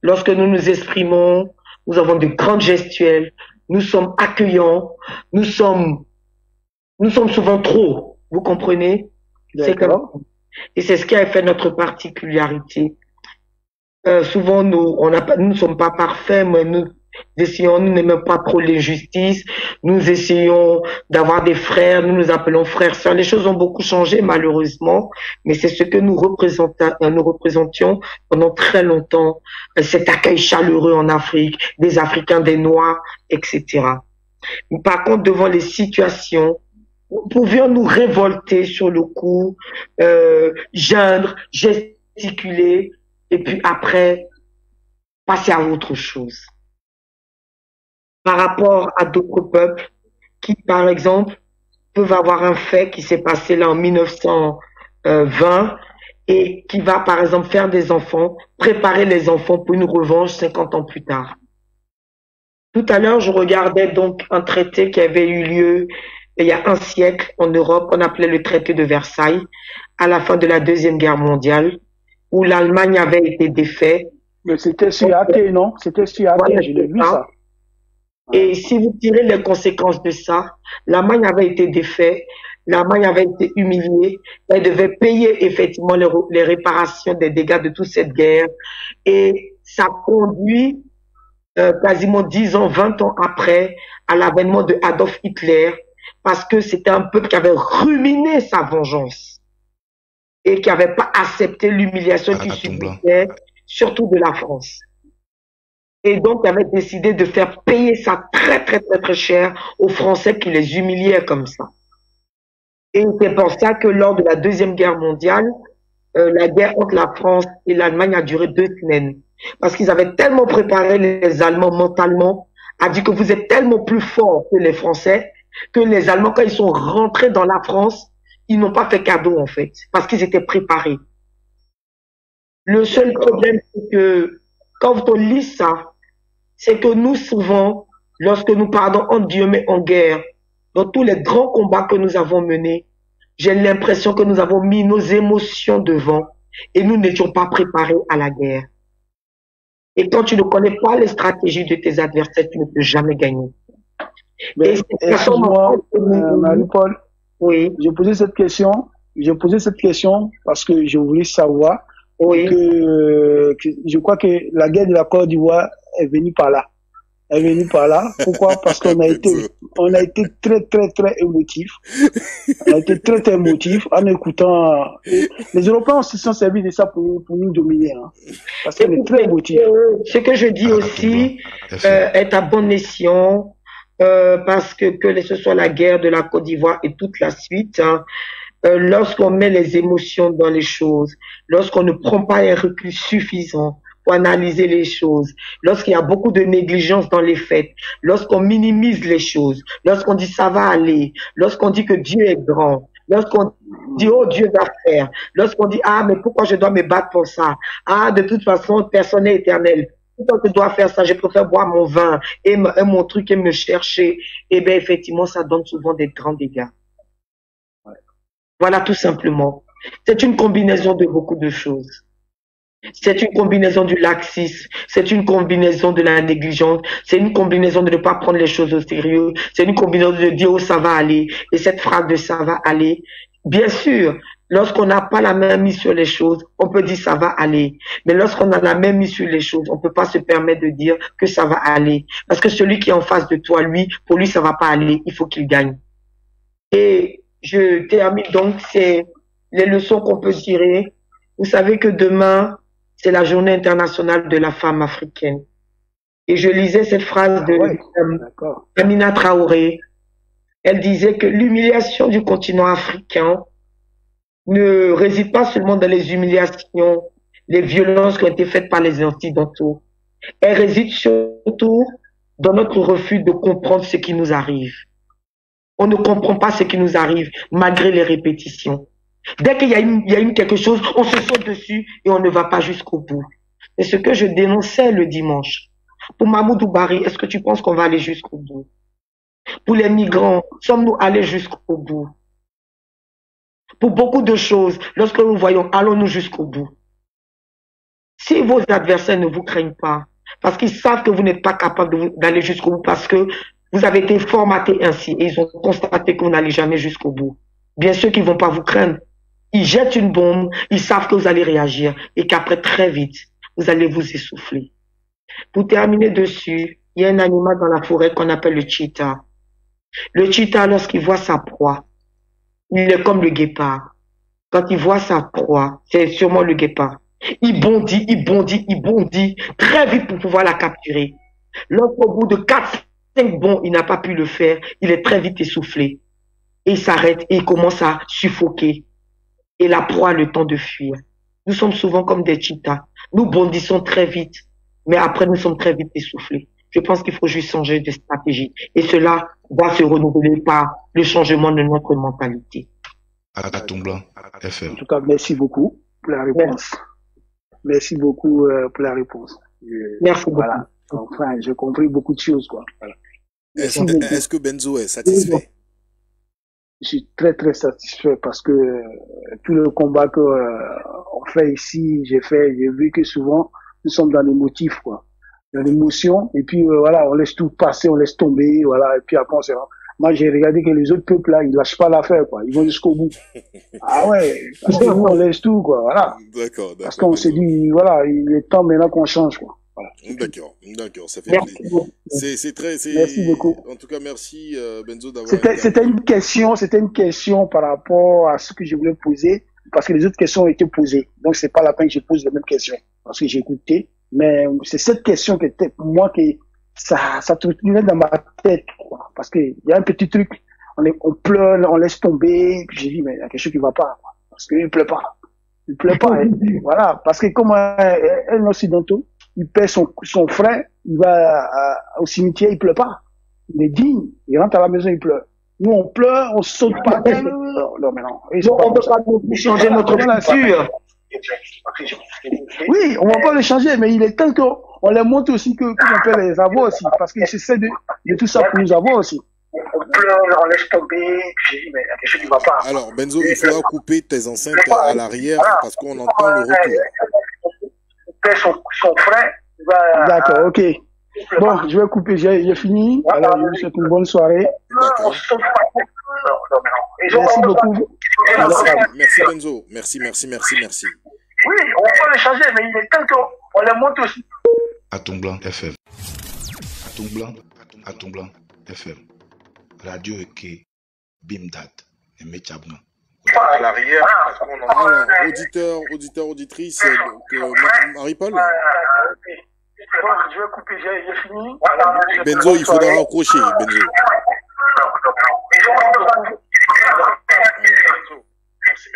lorsque nous nous exprimons, nous avons de grandes gestuelles. Nous sommes accueillants. Nous sommes souvent trop. Vous comprenez? C'est comme, D'accord. et c'est ce qui a fait notre particularité. Souvent, nous ne sommes pas parfaits, mais nous n'aimons pas trop l'injustice. Nous essayons d'avoir des frères, nous nous appelons frères, sœurs. Les choses ont beaucoup changé, malheureusement, mais c'est ce que nous représentions pendant très longtemps. Cet accueil chaleureux en Afrique, des Africains, des Noirs, etc. Par contre, devant les situations, nous pouvions nous révolter sur le coup, geindre, gesticuler, et puis après, passer à autre chose. Par rapport à d'autres peuples qui, par exemple, peuvent avoir un fait qui s'est passé là en 1920 et qui va, par exemple, faire des enfants, préparer les enfants pour une revanche 50 ans plus tard. Tout à l'heure, je regardais donc un traité qui avait eu lieu il y a un siècle en Europe, on appelait le traité de Versailles, à la fin de la Deuxième Guerre mondiale, où l'Allemagne avait été défaite. Mais c'était sur AT, non? C'était sur AT, Voilà, je l'ai vu c'est ça. ça. Et si vous tirez les conséquences de ça, l'Allemagne avait été défaite, l'Allemagne avait été humiliée, elle devait payer effectivement les réparations des dégâts de toute cette guerre. Et ça conduit quasiment 10 ans, 20 ans après, à l'avènement de Adolf Hitler, parce que c'était un peuple qui avait ruminé sa vengeance et qui n'avait pas accepté l'humiliation qu'il subissait, surtout de la France. Et donc, il avait décidé de faire payer ça très, très, très, très cher aux Français qui les humiliaient comme ça. Et c'est pour ça que lors de la Deuxième Guerre mondiale, la guerre entre la France et l'Allemagne a duré 2 semaines. Parce qu'ils avaient tellement préparé les Allemands mentalement, a dit que vous êtes tellement plus forts que les Français, que les Allemands, quand ils sont rentrés dans la France, ils n'ont pas fait cadeau, en fait, parce qu'ils étaient préparés. Le seul problème, c'est que quand on lit ça, c'est que nous, souvent, lorsque nous parlons en Dieu, mais en guerre, dans tous les grands combats que nous avons menés, j'ai l'impression que nous avons mis nos émotions devant et nous n'étions pas préparés à la guerre. Et quand tu ne connais pas les stratégies de tes adversaires, tu ne peux jamais gagner. Mais excuse-moi, Marie-Paul, oui. J'ai posé cette question parce que je voulais savoir Oui. que je crois que la guerre de la Côte d'Ivoire est venue par là. Pourquoi? Parce qu'on a été très, très, très émotifs. On a été très, très émotifs en écoutant. Les Européens se sont servis de ça pour nous dominer, hein. Parce qu'on est très émotifs. Ce que je dis aussi est à bon escient, parce que ce soit la guerre de la Côte d'Ivoire et toute la suite, hein, lorsqu'on met les émotions dans les choses, lorsqu'on ne prend pas un recul suffisant pour analyser les choses, lorsqu'il y a beaucoup de négligence dans les faits, lorsqu'on minimise les choses, lorsqu'on dit ça va aller, lorsqu'on dit que Dieu est grand, lorsqu'on dit oh Dieu va faire, lorsqu'on dit ah mais pourquoi je dois me battre pour ça, ah de toute façon personne n'est éternel, pourquoi je dois faire ça, je préfère boire mon vin et mon truc et me chercher, et bien effectivement ça donne souvent des grands dégâts. Voilà tout simplement. C'est une combinaison de beaucoup de choses. C'est une combinaison du laxisme, c'est une combinaison de la négligence, c'est une combinaison de ne pas prendre les choses au sérieux, c'est une combinaison de dire oh ça va aller. Et cette phrase de ça va aller, bien sûr, lorsqu'on n'a pas la main mise sur les choses, on peut dire ça va aller. Mais lorsqu'on a la main mise sur les choses, on peut pas se permettre de dire que ça va aller. Parce que celui qui est en face de toi, lui, pour lui ça va pas aller, il faut qu'il gagne. Et je termine donc, c'est les leçons qu'on peut tirer. Vous savez que demain, c'est la journée internationale de la femme africaine. Et je lisais cette phrase de Amina Traoré. Elle disait que l'humiliation du continent africain ne réside pas seulement dans les humiliations, les violences qui ont été faites par les Occidentaux. Elle réside surtout dans notre refus de comprendre ce qui nous arrive. On ne comprend pas ce qui nous arrive malgré les répétitions. Dès qu'il y a quelque chose, on se saute dessus et on ne va pas jusqu'au bout. C'est ce que je dénonçais le dimanche. Pour Mahmoud Bari, est-ce que tu penses qu'on va aller jusqu'au bout? Pour les migrants, sommes-nous allés jusqu'au bout? Pour beaucoup de choses, lorsque nous voyons, allons-nous jusqu'au bout? Si vos adversaires ne vous craignent pas, parce qu'ils savent que vous n'êtes pas capable d'aller jusqu'au bout, parce que vous avez été formaté ainsi et ils ont constaté que vous n'allez jamais jusqu'au bout. Bien sûr qu'ils vont pas vous craindre. Ils jettent une bombe, ils savent que vous allez réagir et qu'après très vite, vous allez vous essouffler. Pour terminer dessus, il y a un animal dans la forêt qu'on appelle le cheetah. Le cheetah, lorsqu'il voit sa proie, il est comme le guépard. Quand il voit sa proie, c'est sûrement le guépard. Il bondit, il bondit, il bondit très vite pour pouvoir la capturer. Lorsqu'au bout de 4-5 bonds, il n'a pas pu le faire, il est très vite essoufflé. Et il s'arrête et il commence à suffoquer. Et la proie a le temps de fuir. Nous sommes souvent comme des cheetahs. Nous bondissons très vite, mais après nous sommes très vite essoufflés. Je pense qu'il faut juste changer de stratégie. Et cela doit se renouveler par le changement de notre mentalité. Atomblanc FM. En tout cas, merci beaucoup pour la réponse. Merci beaucoup pour la réponse. Merci beaucoup. Voilà. Enfin, j'ai compris beaucoup de choses, quoi. Voilà. Est-ce que Benzo est satisfait? Je suis très très satisfait parce que tout le combat que on fait ici, j'ai vu que souvent nous sommes dans les motifs, quoi, dans l'émotion, et puis voilà, on laisse tout passer, on laisse tomber, voilà, et puis après on se rend. Moi j'ai regardé que les autres peuples là, ils lâchent pas l'affaire, quoi, ils vont jusqu'au bout. Ah ouais, parce que nous on laisse tout, quoi, voilà. D'accord. Parce qu'on s'est dit, voilà, il est temps maintenant qu'on change, quoi. Voilà. D'accord, ça fait plaisir. Merci beaucoup. En tout cas, merci Benzo d'avoir. C'était une question par rapport à ce que je voulais poser, parce que les autres questions ont été posées. Donc c'est pas la peine que je pose les mêmes questions, parce que j'ai écouté. Mais c'est cette question qui était pour moi que ça tournait dans ma tête, quoi. Parce que il y a un petit truc, on pleure, on laisse tomber. Puis j'ai dit mais il y a quelque chose qui va pas, quoi. Parce qu'il pleut pas. Il pleut pas. Voilà, parce que comme un occidentaux, il perd son frère, il va au cimetière, il pleut pas. Il est digne, il rentre à la maison, il pleure. Nous, on pleure, on saute par terre. Non, mais non. On peut pas changer notre culture. Oui, on va pas le changer, mais il est temps qu'on les montre aussi qu'on peut les avoir aussi, parce qu'ils essaient de tout ça pour nous avoir aussi. On pleure, on laisse tomber, j'ai dit, mais il y a quelque chose qui va pas. Alors, Benzo, il faudra couper tes enceintes à l'arrière, parce qu'on entend le retour. Son frère, d'accord, ok. Bon, je vais couper, j'ai fini. Alors, je vous souhaite une bonne soirée. D'accord. Merci beaucoup. Merci Benzo. Merci. Oui, on peut le changer, mais il est temps qu'on les monte aussi. Atomblanc FM. Atomblanc FM. Radio Eke, Bimdat, et Méchabna. À l'arrière, parce qu'on entend. Alors, auditrice, Marie-Paul. Je vais couper, j'ai fini. Benzo, il faudra raccrocher, Benzo. Merci.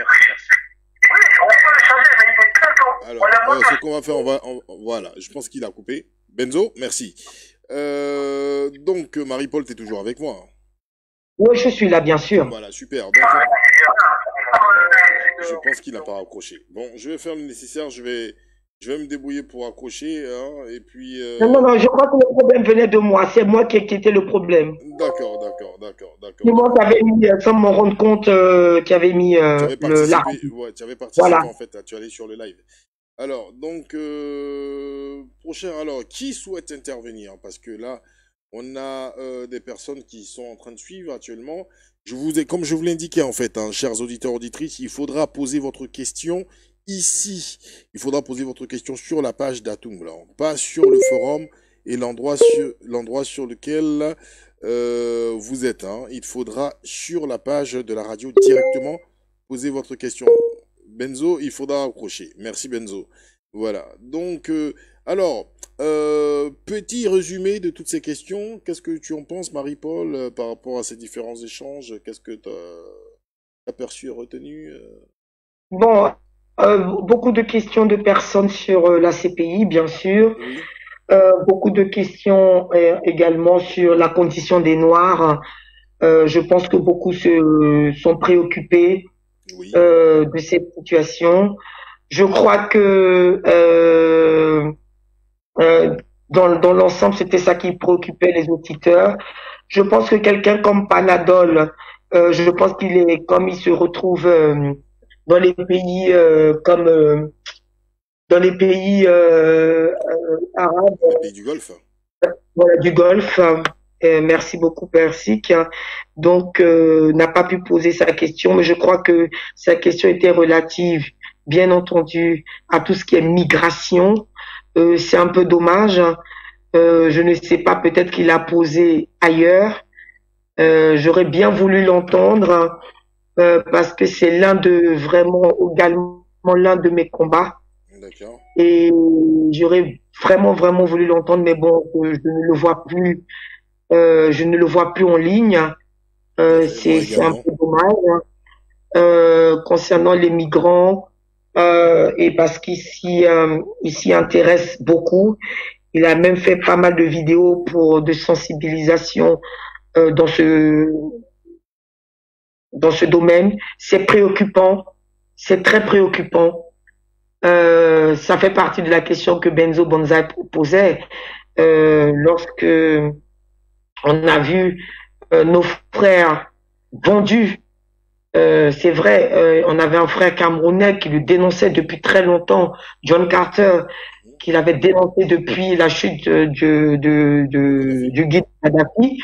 Alors, ce qu'on va faire, voilà, je pense qu'il a coupé. Benzo, merci. Donc, Marie-Paul, t'es toujours avec moi? Oui, je suis là, bien sûr. Voilà, super. Donc, je pense qu'il n'a pas raccroché. Bon, je vais faire le nécessaire, je vais me débrouiller pour accrocher, hein, et puis... Non, je crois que le problème venait de moi. C'est moi qui étais le problème. D'accord. C'est moi qui avais mis, sans m'en rendre compte, qui avait mis tu avais participé, ouais, tu avais participé, voilà. En fait, tu allais sur le live. Alors, donc, prochain, alors, qui souhaite intervenir? Parce que là, on a des personnes qui sont en train de suivre actuellement. Comme je vous l'ai indiqué, en fait, hein, chers auditeurs, auditrices, il faudra poser votre question ici. Il faudra poser votre question sur la page d'Atomblanc, pas sur le forum et l'endroit sur lequel vous êtes. Hein. Il faudra sur la page de la radio directement poser votre question. Benzo, il faudra accrocher. Merci Benzo. Voilà. Donc, alors, petit résumé de toutes ces questions. Qu'est-ce que tu en penses, Marie-Paul, par rapport à ces différents échanges? Qu'est-ce que tu as perçu et retenu Bon, beaucoup de questions de personnes sur la CPI, bien sûr. Oui, Beaucoup de questions également sur la condition des Noirs. Je pense que beaucoup sont préoccupés oui, de cette situation. Je crois que euh, dans l'ensemble, c'était ça qui préoccupait les auditeurs. Je pense que quelqu'un comme Panadol, je pense qu'il est comme il se retrouve dans les pays comme dans les pays arabes, les pays du Golfe. voilà, du Golfe. Merci beaucoup, Persik. Donc, n'a pas pu poser sa question, mais je crois que sa question était relative, bien entendu, à tout ce qui est migration. C'est un peu dommage. Je ne sais pas, peut-être qu'il a posé ailleurs. J'aurais bien voulu l'entendre parce que c'est vraiment également l'un de mes combats. D'accord. Et j'aurais vraiment voulu l'entendre, mais bon, je ne le vois plus. Je ne le vois plus en ligne. Tout à fait. Moi C'est un également. peu dommage. Concernant les migrants, et parce il s'y intéresse beaucoup. Il a même fait pas mal de vidéos de sensibilisation dans ce domaine. C'est préoccupant, c'est très préoccupant. Ça fait partie de la question que Benzo Banzai posait lorsque on a vu nos frères vendus. C'est vrai, on avait un frère camerounais qui le dénonçait depuis très longtemps, John Carter, qu'il avait dénoncé depuis la chute Kadhafi. du guide Kadhafi,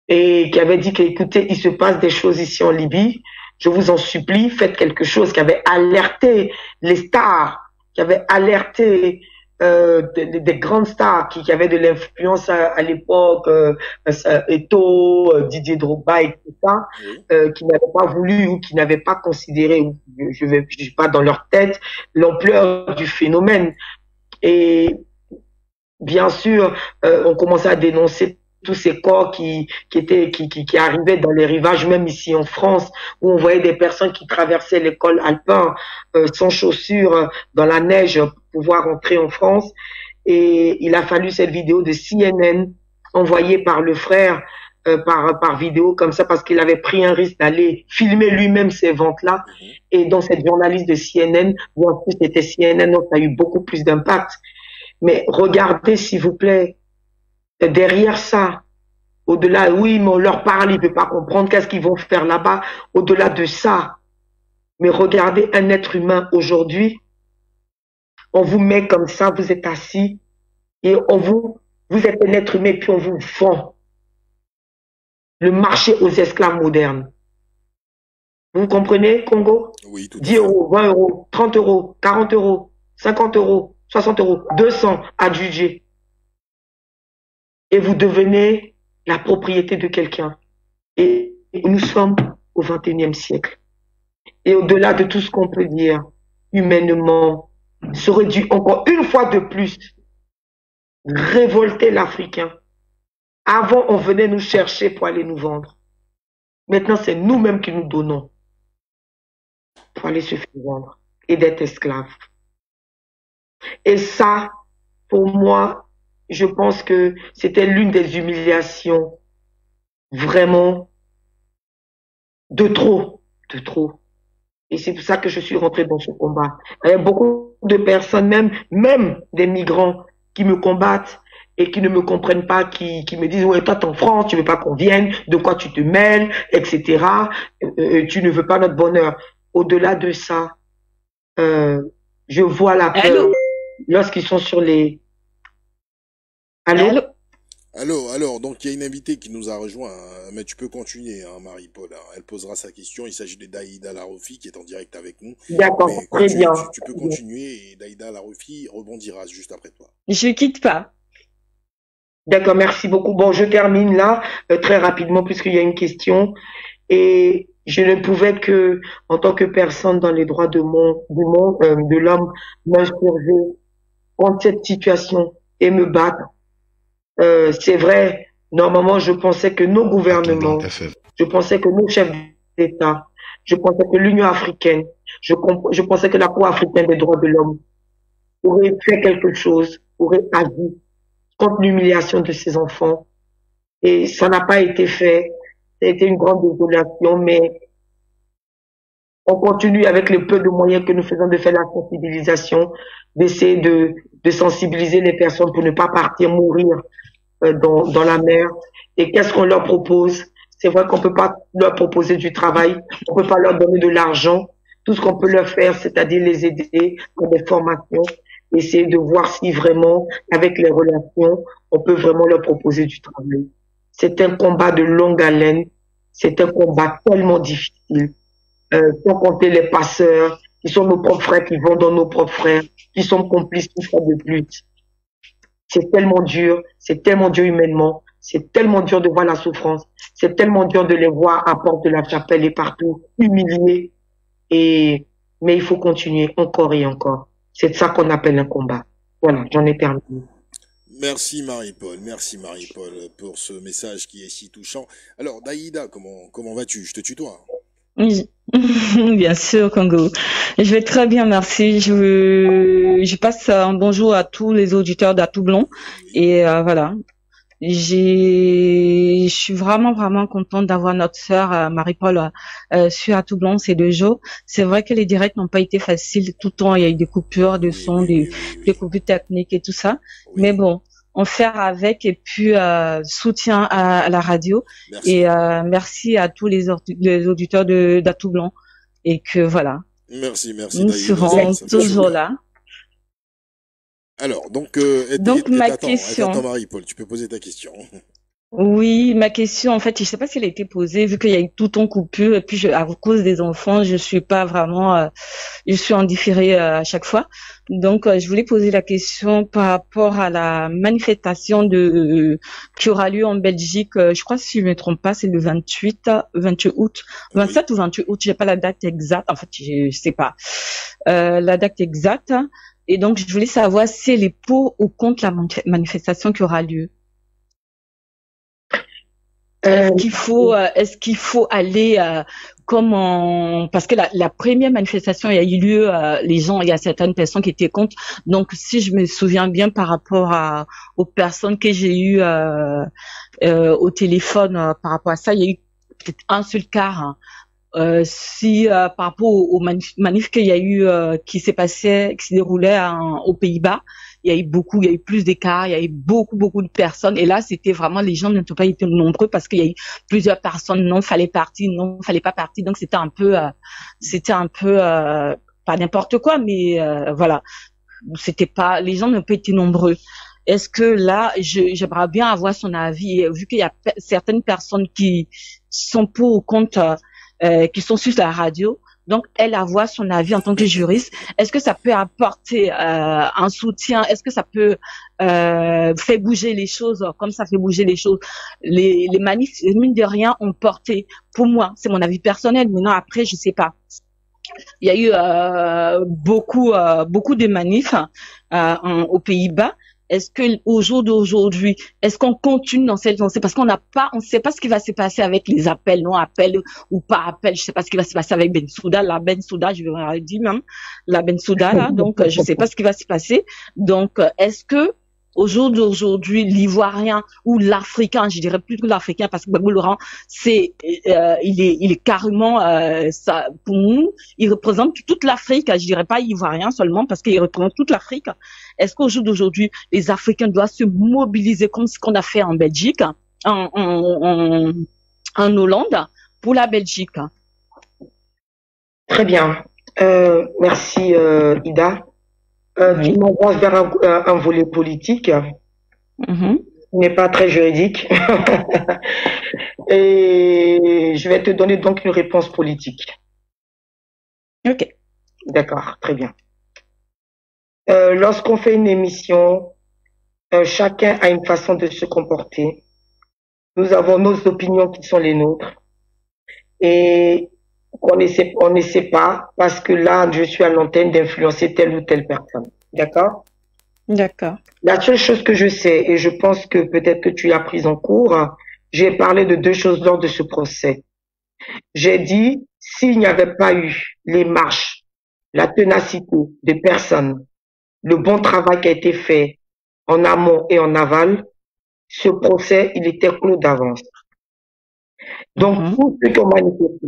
et qui avait dit qu'écoutez, il se passe des choses ici en Libye, je vous en supplie, faites quelque chose, qui avait alerté les stars, qui avait alerté des grandes stars qui avaient de l'influence à l'époque, Eto'o, Didier Drogba et tout ça, Oui. qui n'avaient pas voulu ou qui n'avaient pas considéré, ou je suis pas dans leur tête, l'ampleur du phénomène. Et bien sûr, on commençait à dénoncer tous ces corps qui arrivaient dans les rivages, même ici en France, où on voyait des personnes qui traversaient les cols alpins sans chaussures dans la neige pour pouvoir entrer en France. Et il a fallu cette vidéo de CNN envoyée par le frère par vidéo comme ça parce qu'il avait pris un risque d'aller filmer lui-même ces ventes-là. Mhm. Et dans cette journaliste de CNN, où en plus c'était CNN, donc ça a eu beaucoup plus d'impact. Mais regardez, s'il vous plaît, derrière ça, au-delà, oui, mais on leur parle, ils ne peuvent pas comprendre qu'est-ce qu'ils vont faire là-bas. Au-delà de ça, mais regardez un être humain aujourd'hui, on vous met comme ça, vous êtes assis, et vous êtes un être humain, puis on vous vend le marché aux esclaves modernes. Vous comprenez, Congo? Oui, tout à 10 fait. euros, 20 euros, 30 euros, 40 euros, 50 euros, 60 euros, 200 adjugés. Et vous devenez la propriété de quelqu'un. Et nous sommes au XXIe siècle. Et au-delà de tout ce qu'on peut dire, humainement, ça aurait dû encore une fois de plus révolter l'Africain. Avant, on venait nous chercher pour aller nous vendre. Maintenant, c'est nous-mêmes qui nous donnons pour aller se faire vendre et d'être esclaves. Et ça, pour moi, je pense que c'était l'une des humiliations vraiment de trop, de trop. Et c'est pour ça que je suis rentrée dans ce combat. Il y a beaucoup de personnes, même des migrants, qui me combattent et qui ne me comprennent pas, qui me disent, ouais, toi, t'es en France, tu veux pas qu'on vienne, de quoi tu te mêles, etc. Tu ne veux pas notre bonheur. Au-delà de ça, je vois la peur Allô? lorsqu'ils sont sur les... Allô? Allô? Alors, donc il y a une invitée qui nous a rejoint, hein, mais tu peux continuer, hein, Marie-Paul. Hein. Elle posera sa question. Il s'agit de Daïda Larofi qui est en direct avec nous. D'accord, Mais très bien. tu peux continuer et Daïda Larofi rebondira juste après toi. Je quitte pas. D'accord, merci beaucoup. Bon, je termine là très rapidement puisqu'il y a une question. Et je ne pouvais que, en tant que personne dans les droits de l'homme, m'insurger contre cette situation et me battre. C'est vrai, normalement, je pensais que nos Atom Blanc gouvernements, FM. je pensais que nos chefs d'État je pensais que l'Union africaine, je pensais que la Cour africaine des droits de l'homme aurait fait quelque chose, aurait agi contre l'humiliation de ces enfants. Et ça n'a pas été fait. Ça a été une grande désolation, mais on continue avec le peu de moyens que nous faisons de faire la sensibilisation, d'essayer de sensibiliser les personnes pour ne pas partir mourir dans la mer. Et qu'est-ce qu'on leur propose? C'est vrai qu'on peut pas leur proposer du travail, on peut pas leur donner de l'argent. Tout ce qu'on peut leur faire, c'est-à-dire les aider dans des formations, essayer de voir si vraiment, avec les relations, on peut vraiment leur proposer du travail. C'est un combat de longue haleine, c'est un combat tellement difficile. Sans compter les passeurs, qui sont nos propres frères, qui vont dans nos propres frères, qui sont complices une fois de plus. C'est tellement dur humainement, c'est tellement dur de voir la souffrance, c'est tellement dur de les voir à Porte de la Chapelle et partout, humiliés. Mais il faut continuer encore et encore. C'est ça qu'on appelle un combat. Voilà, j'en ai terminé. Merci Marie-Paul pour ce message qui est si touchant. Alors Daïda, comment vas-tu? Je te tutoie. Oui. Bien sûr, Congo. Je vais très bien, merci. Je passe un bonjour à tous les auditeurs d'Atoublon. Et voilà. Je suis vraiment contente d'avoir notre sœur Marie-Paul sur Atoublon ces 2 jours. C'est vrai que les directs n'ont pas été faciles tout le temps. Il y a eu des coupures de son, des coupures techniques et tout ça. Oui. Mais bon, on fait avec et puis soutien à la radio. Merci. Et merci à tous les auditeurs d'Atoublon. Et que voilà. Merci. Nous serons toujours là. Alors, donc ma question. Attends, Marie-Paul, tu peux poser ta question. Oui, ma question, en fait, je sais pas si elle a été posée, vu qu'il y a eu tout ton coupure, et puis à cause des enfants, je suis pas vraiment, je suis en différé à chaque fois. Donc, je voulais poser la question par rapport à la manifestation qui aura lieu en Belgique. Je crois, si je me trompe pas, c'est le 28 août, 27 ou 28 août, j'ai pas la date exacte. En fait, je sais pas la date exacte. Et donc, je voulais savoir si elle est pour ou contre la manifestation qui aura lieu. Est-ce qu'il faut aller parce que la première manifestation il y a eu lieu, il y a certaines personnes qui étaient contre. Donc, si je me souviens bien par rapport aux personnes que j'ai eues au téléphone par rapport à ça, il y a eu peut-être un seul cas. Hein. Par rapport aux manifs qu'il y a eu qui s'est déroulé aux Pays-Bas, il y a eu plus d'écarts, il y a eu beaucoup de personnes, et là c'était vraiment, les gens n'ont pas été nombreux parce qu'il y a eu plusieurs personnes, non fallait pas partir, donc c'était un peu pas n'importe quoi, mais voilà, les gens n'ont pas été nombreux. Est-ce que là, j'aimerais bien avoir son avis, vu qu'il y a certaines personnes qui sont pour ou contre, qui sont sur la radio, donc elle avoir son avis en tant que juriste. Est-ce que ça peut apporter un soutien? Est-ce que ça peut faire bouger les choses comme ça fait bouger les choses? Les manifs, mine de rien, ont porté. Pour moi, c'est mon avis personnel. Maintenant, après, je sais pas. Il y a eu beaucoup de manifs aux Pays-Bas. Est-ce que au jour d'aujourd'hui, est-ce qu'on continue dans cette lancée? Parce on sait pas ce qui va se passer avec les appels, non appels ou pas appels. Je sais pas ce qui va se passer avec Bensouda, je vais dire même, la Bensouda, là. Donc, je sais pas ce qui va se passer. Donc, est-ce que, au jour d'aujourd'hui, l'Ivoirien ou l'Africain, je dirais plutôt l'Africain, parce que Gbagbo Laurent, il est carrément, ça, pour nous, il représente toute l'Afrique, je dirais pas Ivoirien seulement, parce qu'il représente toute l'Afrique. Est-ce qu'au jour d'aujourd'hui, les Africains doivent se mobiliser comme ce qu'on a fait en Belgique, en Hollande, pour la Belgique? Très bien. Merci, Ida. Oui. Tu m'envoies vers un volet politique, qui n'est pas très juridique. Et je vais te donner donc une réponse politique. Ok. D'accord, très bien. Lorsqu'on fait une émission, chacun a une façon de se comporter. Nous avons nos opinions qui sont les nôtres. Et on n'essaie pas, parce que là, je suis à l'antenne, d'influencer telle ou telle personne. D'accord? D'accord. La seule chose que je sais, et je pense que peut-être que tu l'as prise en cours, j'ai parlé de 2 choses lors de ce procès. J'ai dit, s'il n'y avait pas eu les marches, la ténacité des personnes, le bon travail qui a été fait en amont et en aval, ce procès, il était clos d'avance. Donc, tous ceux qui ont manifesté,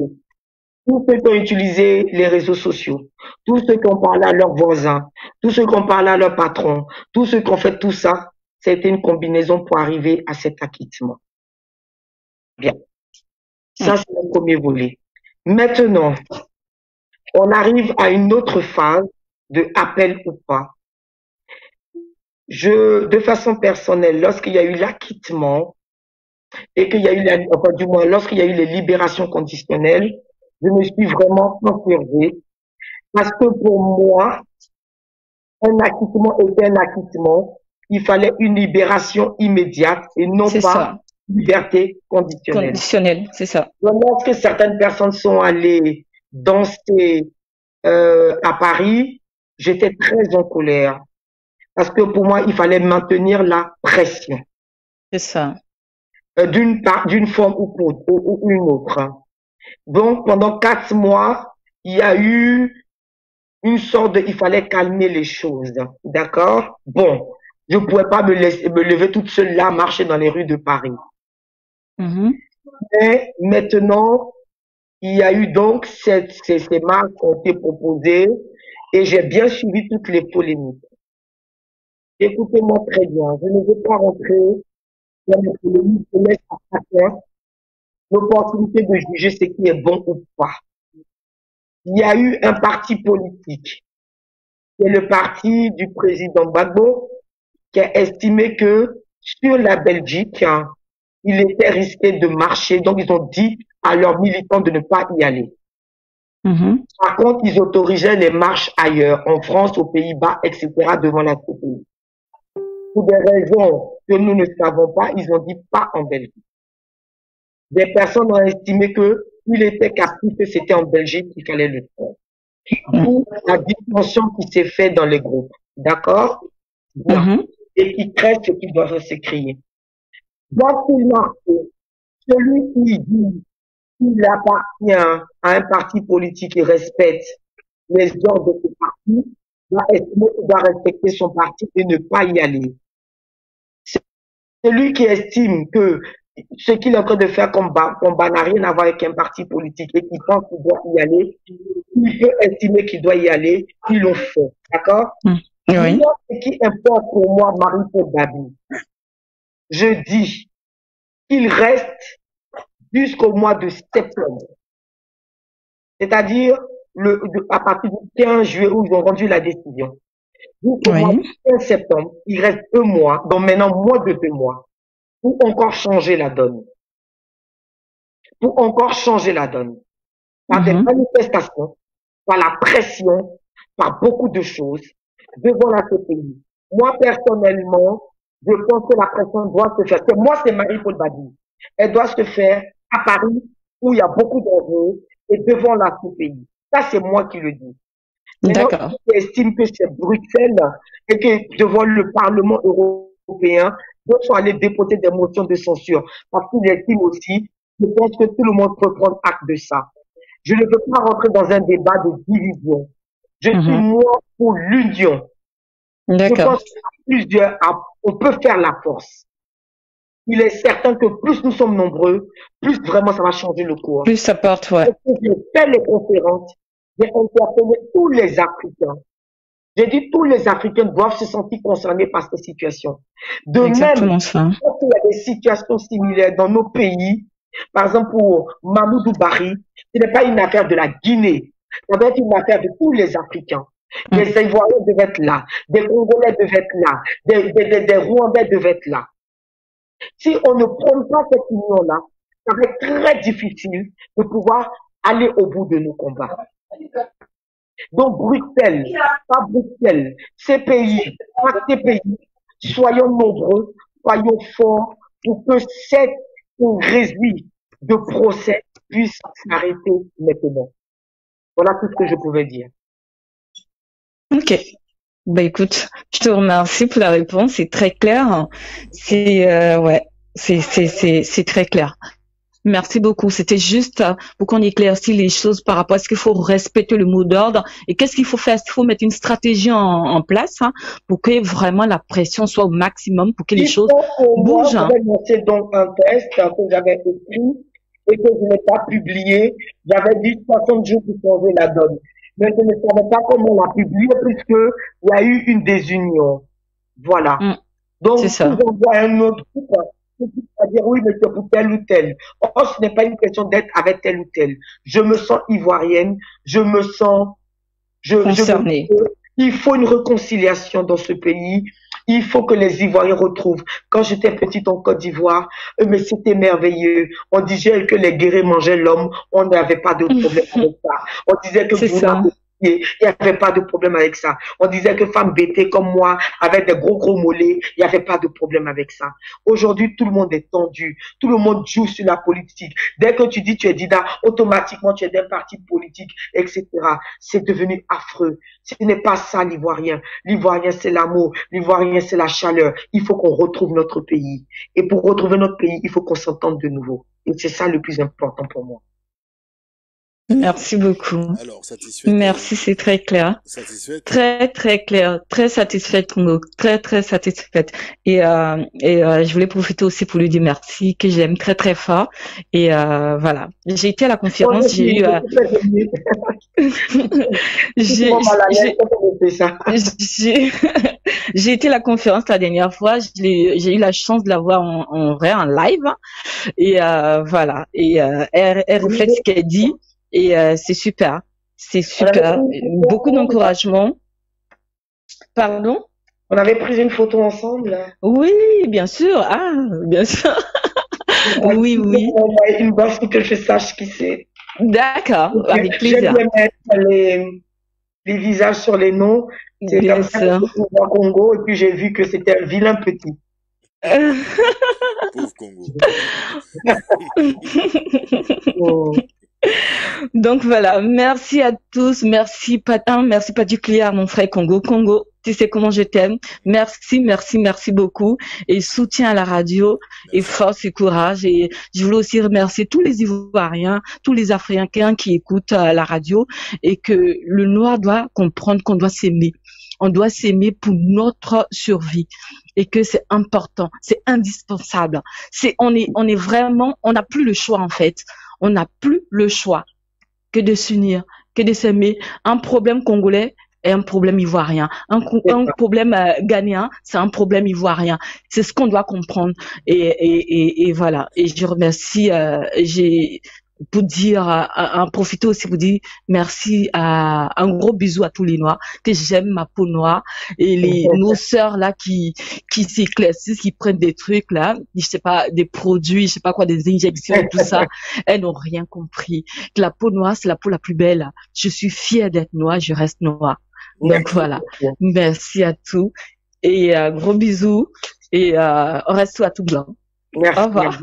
tous ceux qui ont utilisé les réseaux sociaux, tous ceux qui ont parlé à leurs voisins, tous ceux qui ont parlé à leurs patrons, tous ceux qui ont fait tout ça, c'était une combinaison pour arriver à cet acquittement. Bien. Ça, c'est le premier volet. Maintenant, on arrive à une autre phase de appel ou pas. De façon personnelle, lorsqu'il y a eu l'acquittement et qu'il y a eu, enfin, du moins, lorsqu'il y a eu les libérations conditionnelles, je me suis vraiment conservé parce que pour moi, un acquittement était un acquittement. Il fallait une libération immédiate et non pas une liberté conditionnelle. Conditionnelle, c'est ça. Donc, lorsque certaines personnes sont allées danser à Paris, j'étais très en colère parce que pour moi, il fallait maintenir la pression. C'est ça. D'une forme ou une autre. Donc, pendant 4 mois, il y a eu une sorte il fallait calmer les choses. D'accord? Bon, je ne pouvais pas me lever toute seule là, marcher dans les rues de Paris. Mais maintenant, il y a eu donc ces marques qui ont été proposées et j'ai bien suivi toutes les polémiques. Écoutez-moi très bien, je ne veux pas rentrer dans les polémiques, je laisse à chacun l'opportunité de juger ce qui est bon ou pas. Il y a eu un parti politique, c'est le parti du président Gbagbo, qui a estimé que sur la Belgique, il était risqué de marcher, donc ils ont dit à leurs militants de ne pas y aller. Par contre, ils autorisaient les marches ailleurs, en France, aux Pays-Bas, etc., devant la CPI. Pour des raisons que nous ne savons pas, ils ont dit pas en Belgique. Des personnes ont estimé que il était captif, que c'était en Belgique qu'il fallait le faire. D'où la dissension qui s'est faite dans les groupes. D'accord? Et qui crée ce qui doivent s'écrire. Dans ce marché, celui qui dit qu'il appartient à un parti politique et respecte les ordres de ce parti, doit respecter son parti et ne pas y aller. Celui qui estime que ce qu'il est en train de faire combat n'a rien à voir avec un parti politique et qui pense qu'il doit y aller, il peut estimer qu'il doit y aller, il le fait. D'accord? Oui. Ce qui importe pour moi, Marie-Paul Babi, je dis qu'il reste jusqu'au mois de septembre. C'est-à-dire, à partir du 15 juillet où ils ont rendu la décision. Jusqu'au mois du 15 septembre, il reste 2 mois, donc maintenant moins de 2 mois, pour encore changer la donne. Pour encore changer la donne. Par des manifestations, par la pression, par beaucoup de choses, devant la CPI. Moi, personnellement, je pense que la pression doit se faire. Moi, c'est Marie-Paul Babi. Elle doit se faire à Paris, où il y a beaucoup d'enjeux, et devant la CPI. Ça, c'est moi qui le dis. D'accord. J'estime que c'est Bruxelles et que devant le Parlement européen, ils sont allés déposer des motions de censure. Parce qu'ils estiment aussi, je pense que tout le monde peut prendre acte de ça. Je ne veux pas rentrer dans un débat de division. Je suis moi pour l'union. D'accord. Je pense on peut faire la force. Il est certain que plus nous sommes nombreux, plus vraiment ça va changer le cours. Plus ça porte, ouais. J'ai fait les conférences, j'ai interpellé tous les Africains. J'ai dit tous les Africains doivent se sentir concernés par cette situation. De Exactement même, ça. quand il y a des situations similaires dans nos pays, par exemple pour Mamoudou Bari, ce n'est pas une affaire de la Guinée, ça doit être une affaire de tous les Africains. Des Ivoiriens devaient être là, des Congolais devaient être là, des Rwandais devaient être là. Si on ne prend pas cette union-là, ça va être très difficile de pouvoir aller au bout de nos combats. Donc Bruxelles, pas Bruxelles, ces pays, pas ces pays, soyons nombreux, soyons forts pour que cette hérésie de procès puisse s'arrêter maintenant. Voilà tout ce que je pouvais dire. Ok. Bah écoute, je te remercie pour la réponse, c'est très clair. C'est ouais, c'est très clair. Merci beaucoup. C'était juste pour qu'on éclaircisse les choses par rapport à ce qu'il faut respecter le mot d'ordre et qu'est-ce qu'il faut faire. Est-ce qu'il faut mettre une stratégie en place pour que vraiment la pression soit au maximum, pour que les choses bougent. Moi, j'avais lancé donc un test que j'avais écrit et que je n'ai pas publié. J'avais dit 60 jours pour changer la donne. Mais je ne savais pas comment la publier puisque il y a eu une désunion. Voilà. Donc, si j'envoie un autre groupe, à dire oui, mais c'est pour tel ou tel. Or, ce n'est pas une question d'être avec tel ou tel. Je me sens ivoirienne, je me sens, concernée. Il faut une réconciliation dans ce pays. Il faut que les Ivoiriens retrouvent. Quand j'étais petite en Côte d'Ivoire, mais c'était merveilleux. On disait que les guerriers mangeaient l'homme. On n'avait pas de problème avec ça. On disait que il n'y avait pas de problème avec ça. On disait que femmes bêtées comme moi, avec des gros mollets, il n'y avait pas de problème avec ça. Aujourd'hui, tout le monde est tendu. Tout le monde joue sur la politique. Dès que tu dis tu es Dida, automatiquement tu es d'un parti politique, etc. C'est devenu affreux. Ce n'est pas ça l'Ivoirien. L'Ivoirien, c'est l'amour. L'Ivoirien, c'est la chaleur. Il faut qu'on retrouve notre pays. Et pour retrouver notre pays, il faut qu'on s'entende de nouveau. Et c'est ça le plus important pour moi. Merci beaucoup. Alors, satisfaite. Merci, c'est très clair. Satisfaite. Très, très clair. Très satisfaite, Congo. Très, très satisfaite. Et je voulais profiter aussi pour lui dire merci, que je l'aime très, très fort. Et voilà. J'ai été à la conférence, j'ai eu, j'ai été à la conférence la dernière fois. J'ai eu la chance de la voir en vrai, en live. Et voilà. Et elle reflète ce qu'elle dit. Et c'est super. C'est super. Beaucoup d'encouragement. Pardon? On avait pris une photo ensemble. Oui, bien sûr. Ah, bien sûr. Oui. Une bosse pour que je sache qui c'est. D'accord, avec plaisir. J'aime bien mettre les visages sur les noms. C'est bien comme ça que je vois Congo et puis j'ai vu que c'était un vilain petit. Pauvre Congo. Donc voilà, merci à tous, merci Patin, merci particulièrement mon frère Congo. Congo, tu sais comment je t'aime. Merci beaucoup. Et soutien à la radio, et force et courage. Et je voulais aussi remercier tous les Ivoiriens, tous les Africains qui écoutent la radio et que le noir doit comprendre qu'on doit s'aimer. On doit s'aimer pour notre survie et que c'est important, c'est indispensable. On est vraiment, on n'a plus le choix en fait. On n'a plus le choix que de s'unir, que de s'aimer. Un problème congolais est un problème ivoirien. Un problème ghanéen, c'est un problème ivoirien. C'est ce qu'on doit comprendre. Et voilà. Et je remercie, pour dire, profiter aussi pour dire merci un gros bisou à tous les Noirs, que j'aime ma peau noire et nos sœurs là qui s'éclaircissent, qui prennent des trucs là, je sais pas, des produits, je sais pas quoi, des injections, tout ça, elles n'ont rien compris. Que la peau noire, c'est la peau la plus belle. Je suis fière d'être noire, je reste noire. Donc voilà. Merci à tous et gros bisous et on reste à tout blanc. Merci. Au revoir.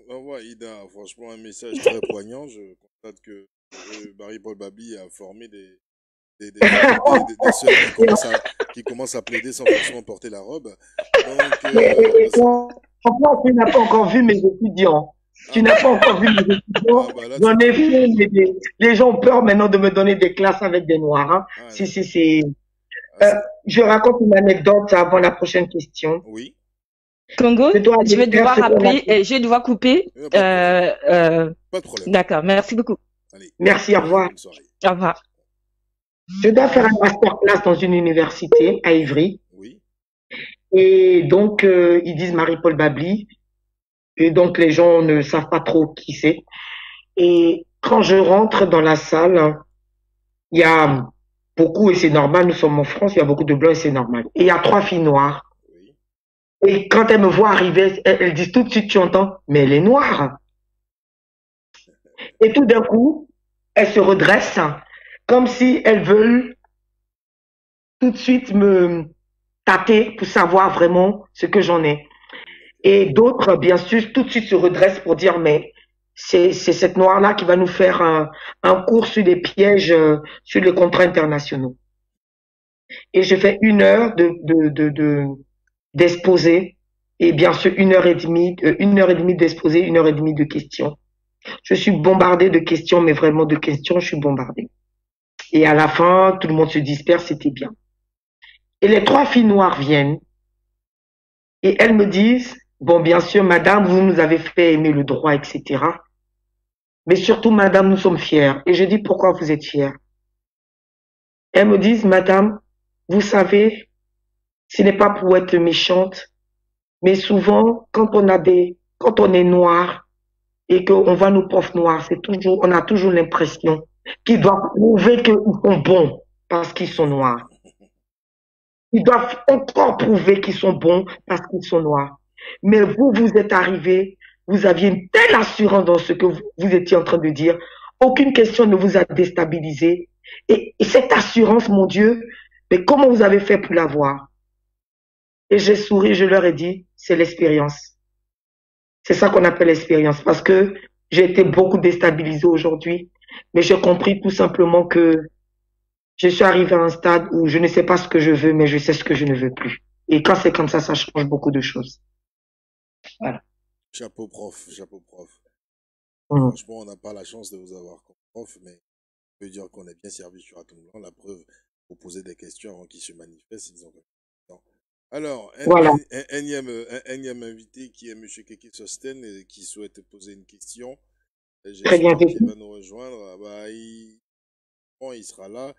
Au revoir, Ida. Franchement, un message très poignant. Je constate que Marie-Paul Babi a formé des sœurs qui commencent à plaider sans forcément porter la robe. Donc, franchement, tu n'as pas encore vu mes étudiants. Tu n'as pas encore vu mes étudiants. J'en ai fait, les gens ont peur maintenant de me donner des classes avec des noirs. Hein. Je raconte une anecdote avant la prochaine question. Oui. Congo, je vais devoir rappeler et je vais devoir couper. Pas de problème. D'accord, merci beaucoup. Allez, merci, au revoir. Au revoir. Je dois faire un masterclass dans une université à Ivry. Oui. Et donc, ils disent Marie-Paul Babi. Et donc, les gens ne savent pas trop qui c'est. Et quand je rentre dans la salle, il y a beaucoup, et c'est normal, nous sommes en France, il y a beaucoup de blancs et c'est normal. Et il y a 3 filles noires. Et quand elles me voient arriver, elles disent tout de suite, tu entends, mais elle est noire. Et tout d'un coup, elles se redressent, comme si elles veulent tout de suite me tâter pour savoir vraiment ce que j'en ai. Et d'autres, bien sûr, tout de suite se redressent pour dire, mais c'est cette noire-là qui va nous faire un cours sur les pièges, sur les contrats internationaux. Et je fais 1 heure d'exposé et bien sûr 1 heure et demie d'exposé, 1 heure et demie de questions. Je suis bombardée de questions, mais vraiment de questions, je suis bombardée. Et à la fin, tout le monde se disperse, c'était bien. Et les 3 filles noires viennent et elles me disent, bon, bien sûr, madame, vous nous avez fait aimer le droit, etc. Mais surtout, madame, nous sommes fiers. Et je dis, pourquoi vous êtes fiers? Elles me disent, madame, vous savez, ce n'est pas pour être méchante, mais souvent, quand on est noir et qu'on voit nos profs noirs, on a toujours l'impression qu'ils doivent prouver qu'ils sont bons parce qu'ils sont noirs. Ils doivent encore prouver qu'ils sont bons parce qu'ils sont noirs. Mais vous, vous êtes arrivés, vous aviez une telle assurance dans ce que vous étiez en train de dire. Aucune question ne vous a déstabilisé. Et cette assurance, mon Dieu, mais comment vous avez fait pour l'avoir? Et j'ai souri, je leur ai dit, c'est l'expérience. C'est ça qu'on appelle l'expérience. Parce que j'ai été beaucoup déstabilisée aujourd'hui. Mais j'ai compris tout simplement que je suis arrivé à un stade où je ne sais pas ce que je veux, mais je sais ce que je ne veux plus. Et quand c'est comme ça change beaucoup de choses. Voilà. Chapeau prof, chapeau prof. Mm. Franchement, on n'a pas la chance de vous avoir comme prof, mais on peut dire qu'on est bien servi sur Atom Blanc. La preuve, vous posez des questions avant qu'ils se manifestent, ils ont non. Alors, Voilà. un énième invité qui est M. Keke Sosten et qui souhaite poser une question. Très bien J'espère vécu. qu'il va nous rejoindre. Ah bah, il sera là.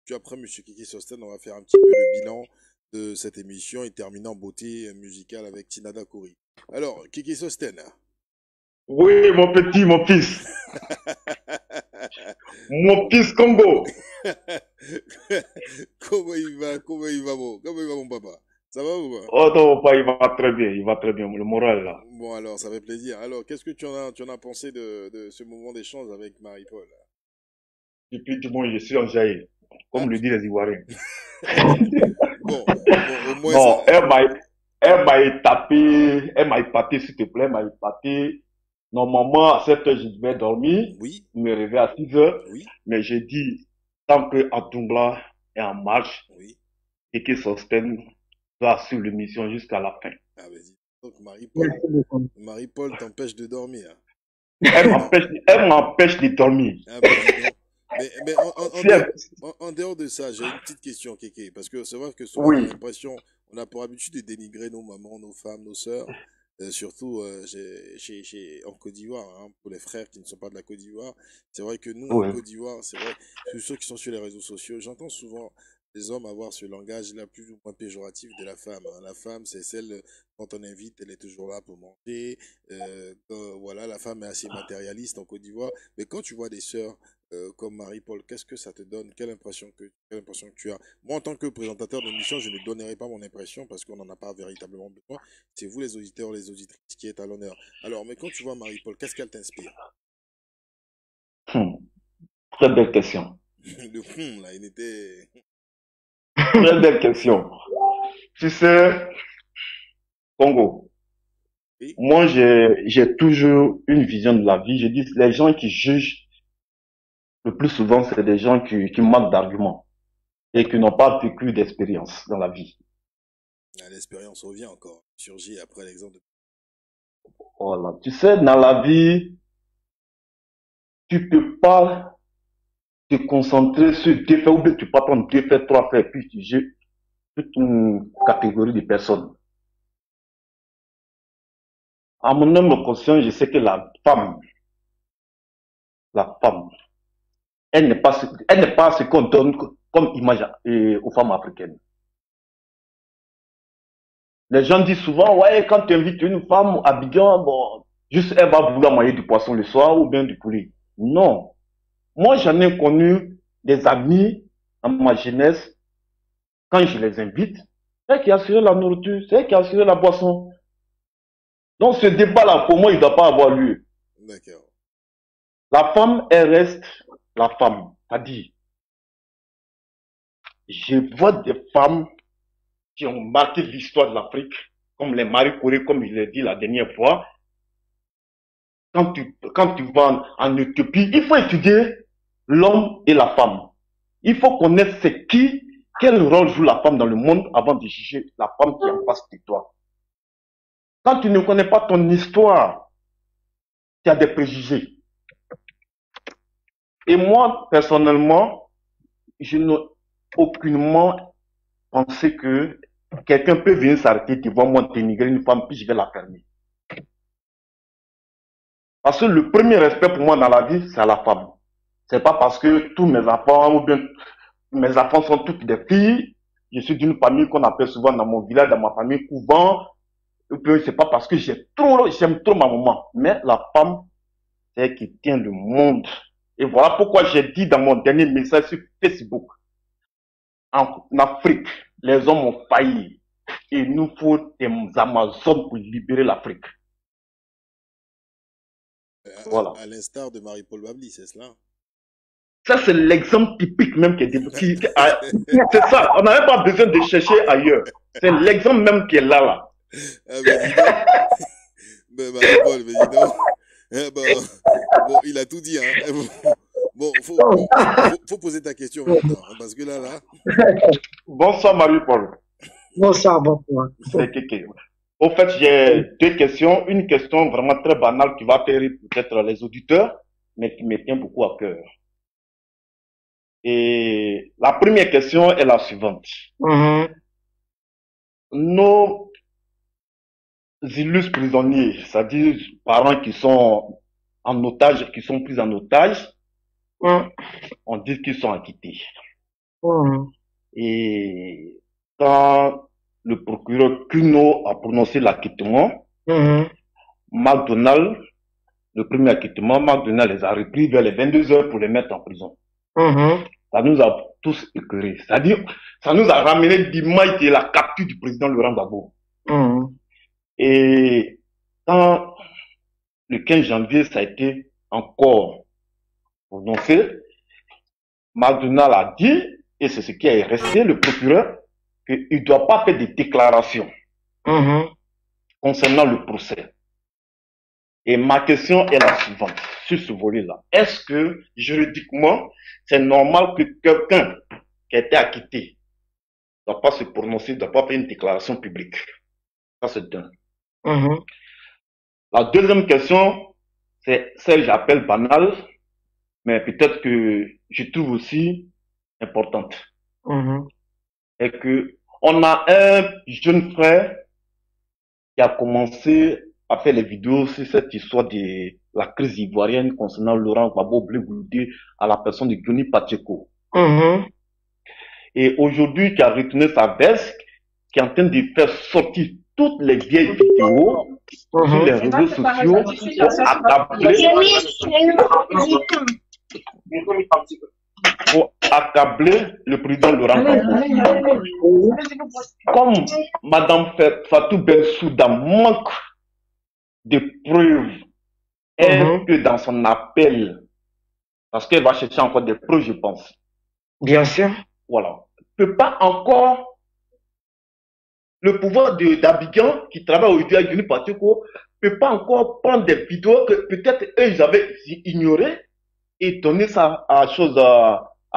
Puis après, M. Keke Sosten, on va faire un petit peu le bilan de cette émission et terminer en beauté musicale avec Tinada Kouri. Alors, Keke Sosten. Oui, mon petit, mon fils. Mon fils Congo. Comment il va, mon papa? Ça va ou pas? Oh non, pas, il va très bien, le moral là. Bon alors, ça fait plaisir. Alors, qu'est-ce que tu en as pensé de ce moment d'échange avec Marie-Paul? Depuis tout le monde, je suis enjaillé, comme le disent les Ivoiriens. Bon, au moins Non, ça... elle m'a épaté, s'il te plaît, elle m'a épaté. Normalement, à 7 heures, je devais dormir. Oui. Je me réveille à 6 heures. Oui. Mais j'ai dit, tant que Atumbla est en marche, oui. et qu'il Sosten va sur l'émission jusqu'à la fin. Ah, vas-y. Donc, Marie-Paul t'empêche de dormir. Elle m'empêche de dormir. Ah, mais en dehors de ça, j'ai une petite question, Kéké. Parce que c'est vrai que souvent, Oui. on a l'impression, on a pour habitude de dénigrer nos mamans, nos femmes, nos sœurs. Surtout en Côte d'Ivoire, hein, pour les frères qui ne sont pas de la Côte d'Ivoire. C'est vrai que nous, Oui. en Côte d'Ivoire, c'est vrai, ceux qui sont sur les réseaux sociaux, j'entends souvent les hommes avoir ce langage-là plus ou moins péjoratif de la femme. Hein. La femme, c'est celle, quand on invite, elle est toujours là pour manger. Voilà, la femme est assez matérialiste en Côte d'Ivoire. Mais quand tu vois des sœurs comme Marie-Paul, qu'est-ce que ça te donne? Quelle impression que tu as? Moi, en tant que présentateur d'émission, je ne donnerai pas mon impression parce qu'on n'en a pas véritablement besoin. C'est vous, les auditeurs, les auditrices, qui êtes à l'honneur. Alors, mais quand tu vois Marie-Paul, qu'est-ce qu'elle t'inspire? Très belle question. Le là, il était... Très belle question. Tu sais, Congo, oui? Moi, j'ai toujours une vision de la vie. Je dis, les gens qui jugent le plus souvent, c'est des gens qui manquent d'arguments et qui n'ont pas vécu d'expérience dans la vie. L'expérience revient encore, surgit après l'exemple de... Voilà. Tu sais, dans la vie, tu peux pas te concentrer sur 2 faits, ou bien tu peux prendre 2 faits, 3 faits, puis tu juges toute une catégorie de personnes. À mon humble conscience, je sais que la femme, elle n'est pas ce qu'on donne comme image aux femmes africaines. Les gens disent souvent, ouais, quand tu invites une femme à Abidjan, bon, juste elle va vouloir manger du poisson le soir ou bien du poulet. Non. Moi, j'en ai connu des amis dans ma jeunesse, quand je les invite, c'est elle qui a assuré la nourriture, c'est elle qui a assuré la boisson. Donc ce débat-là, pour moi, il ne doit pas avoir lieu. D'accord. La femme, elle reste la femme. C'est-à-dire, je vois des femmes qui ont marqué l'histoire de l'Afrique, comme les Marie Curie, comme je l'ai dit la dernière fois. Quand tu vas en Éthiopie, il faut étudier l'homme et la femme. Il faut connaître quel rôle joue la femme dans le monde avant de juger la femme qui est en face de toi. Quand tu ne connais pas ton histoire, tu as des préjugés. Et moi, personnellement, je n'ai aucunement pensé que quelqu'un peut venir s'arrêter devant moi, dénigrer une femme, puis je vais la fermer. Parce que le premier respect pour moi dans la vie, c'est à la femme. C'est pas parce que tous mes enfants, ou bien mes enfants sont toutes des filles, je suis d'une famille qu'on appelle souvent dans mon village, dans ma famille, couvent, et puis c'est pas parce que j'aime trop ma maman. Mais la femme, c'est elle qui tient le monde. Et voilà pourquoi j'ai dit dans mon dernier message sur Facebook, en Afrique, les hommes ont failli. Et il nous faut des Amazones pour libérer l'Afrique. Voilà. À l'instar de Marie-Paul Babli, c'est cela? Ça, c'est l'exemple typique même qui est c'est ça, on n'avait pas besoin de chercher ailleurs. C'est l'exemple même qui est là. Ah, mais dis donc. Ben, Marie-Paul, mais dis donc. Bon, il a tout dit, hein. Bon, faut poser ta question maintenant, hein, parce que là. Bonsoir, Marie-Paul. Bonsoir, bonsoir. C'est Kéké. Au fait, j'ai deux questions. Une question vraiment très banale qui va faire peut-être les auditeurs, mais qui me tient beaucoup à cœur. Et la première question est la suivante. Nos illustres prisonniers, c'est-à-dire parents qui sont en otage, qui sont pris en otage, on dit qu'ils sont acquittés. Et quand le procureur Cuno a prononcé l'acquittement, McDonald, le premier acquittement, McDonald les a repris vers les 22 heures pour les mettre en prison. Ça nous a tous écœurés. C'est-à-dire, ça nous a ramené l'image de la capture du président Laurent Gbagbo. Et quand le 15 janvier, ça a été encore prononcé, McDonald a dit, et c'est ce qui est resté, le procureur, qu'il ne doit pas faire de déclaration concernant le procès. Et ma question est la suivante, sur ce volet-là. Est-ce que, juridiquement, c'est normal que quelqu'un qui a été acquitté ne doit pas se prononcer, ne doit pas faire une déclaration publique? Ça, c'est d'un. La deuxième question, c'est celle que j'appelle banale, mais peut-être que je trouve aussi importante. Et que on a un jeune frère qui a commencé à faire les vidéos sur cette histoire de la crise ivoirienne concernant Laurent Gbagbo Blegoudé à la personne de Johnny Pacheco. Et aujourd'hui, qui a retourné sa veste, qui est en train de faire sortir toutes les vieilles vidéos sur les réseaux sociaux pour accabler le président Laurent Gbagbo. Comme Madame Fatou Bensouda manque de preuves, elle que dans son appel, parce qu'elle va chercher encore des preuves, je pense. Bien sûr. Voilà. Peut pas encore le pouvoir d'Abidjan, qui travaille aujourd'hui avec Johnny Pacheco, peut pas encore prendre des vidéos que peut-être eux, ils avaient ignorées et donner ça à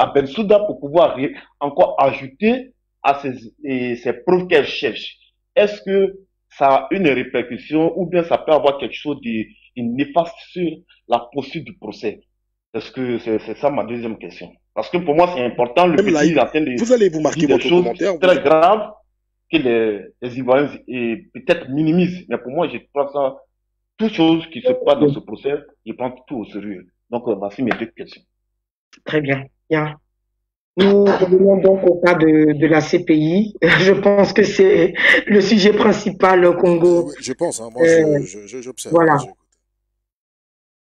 Bensouda pour pouvoir encore ajouter à ces preuves qu'elle cherche. Est-ce que ça a une répercussion ou bien ça peut avoir quelque chose de néfaste sur la poursuite du procès? Est-ce que c'est ça ma deuxième question? Parce que pour moi, c'est important, le petit est en train de vous allez vous marquer dire votre des choses commentaire. très graves que les Ivoiriens peut-être minimisent. Mais pour moi, je crois ça, toute chose qui se passe dans ce procès, je prends tout au sérieux. Donc, voici mes deux questions. Très bien. Bien. Nous revenons donc au cas de la CPI. Je pense que c'est le sujet principal au Congo. Je pense, hein, moi j'observe. Voilà.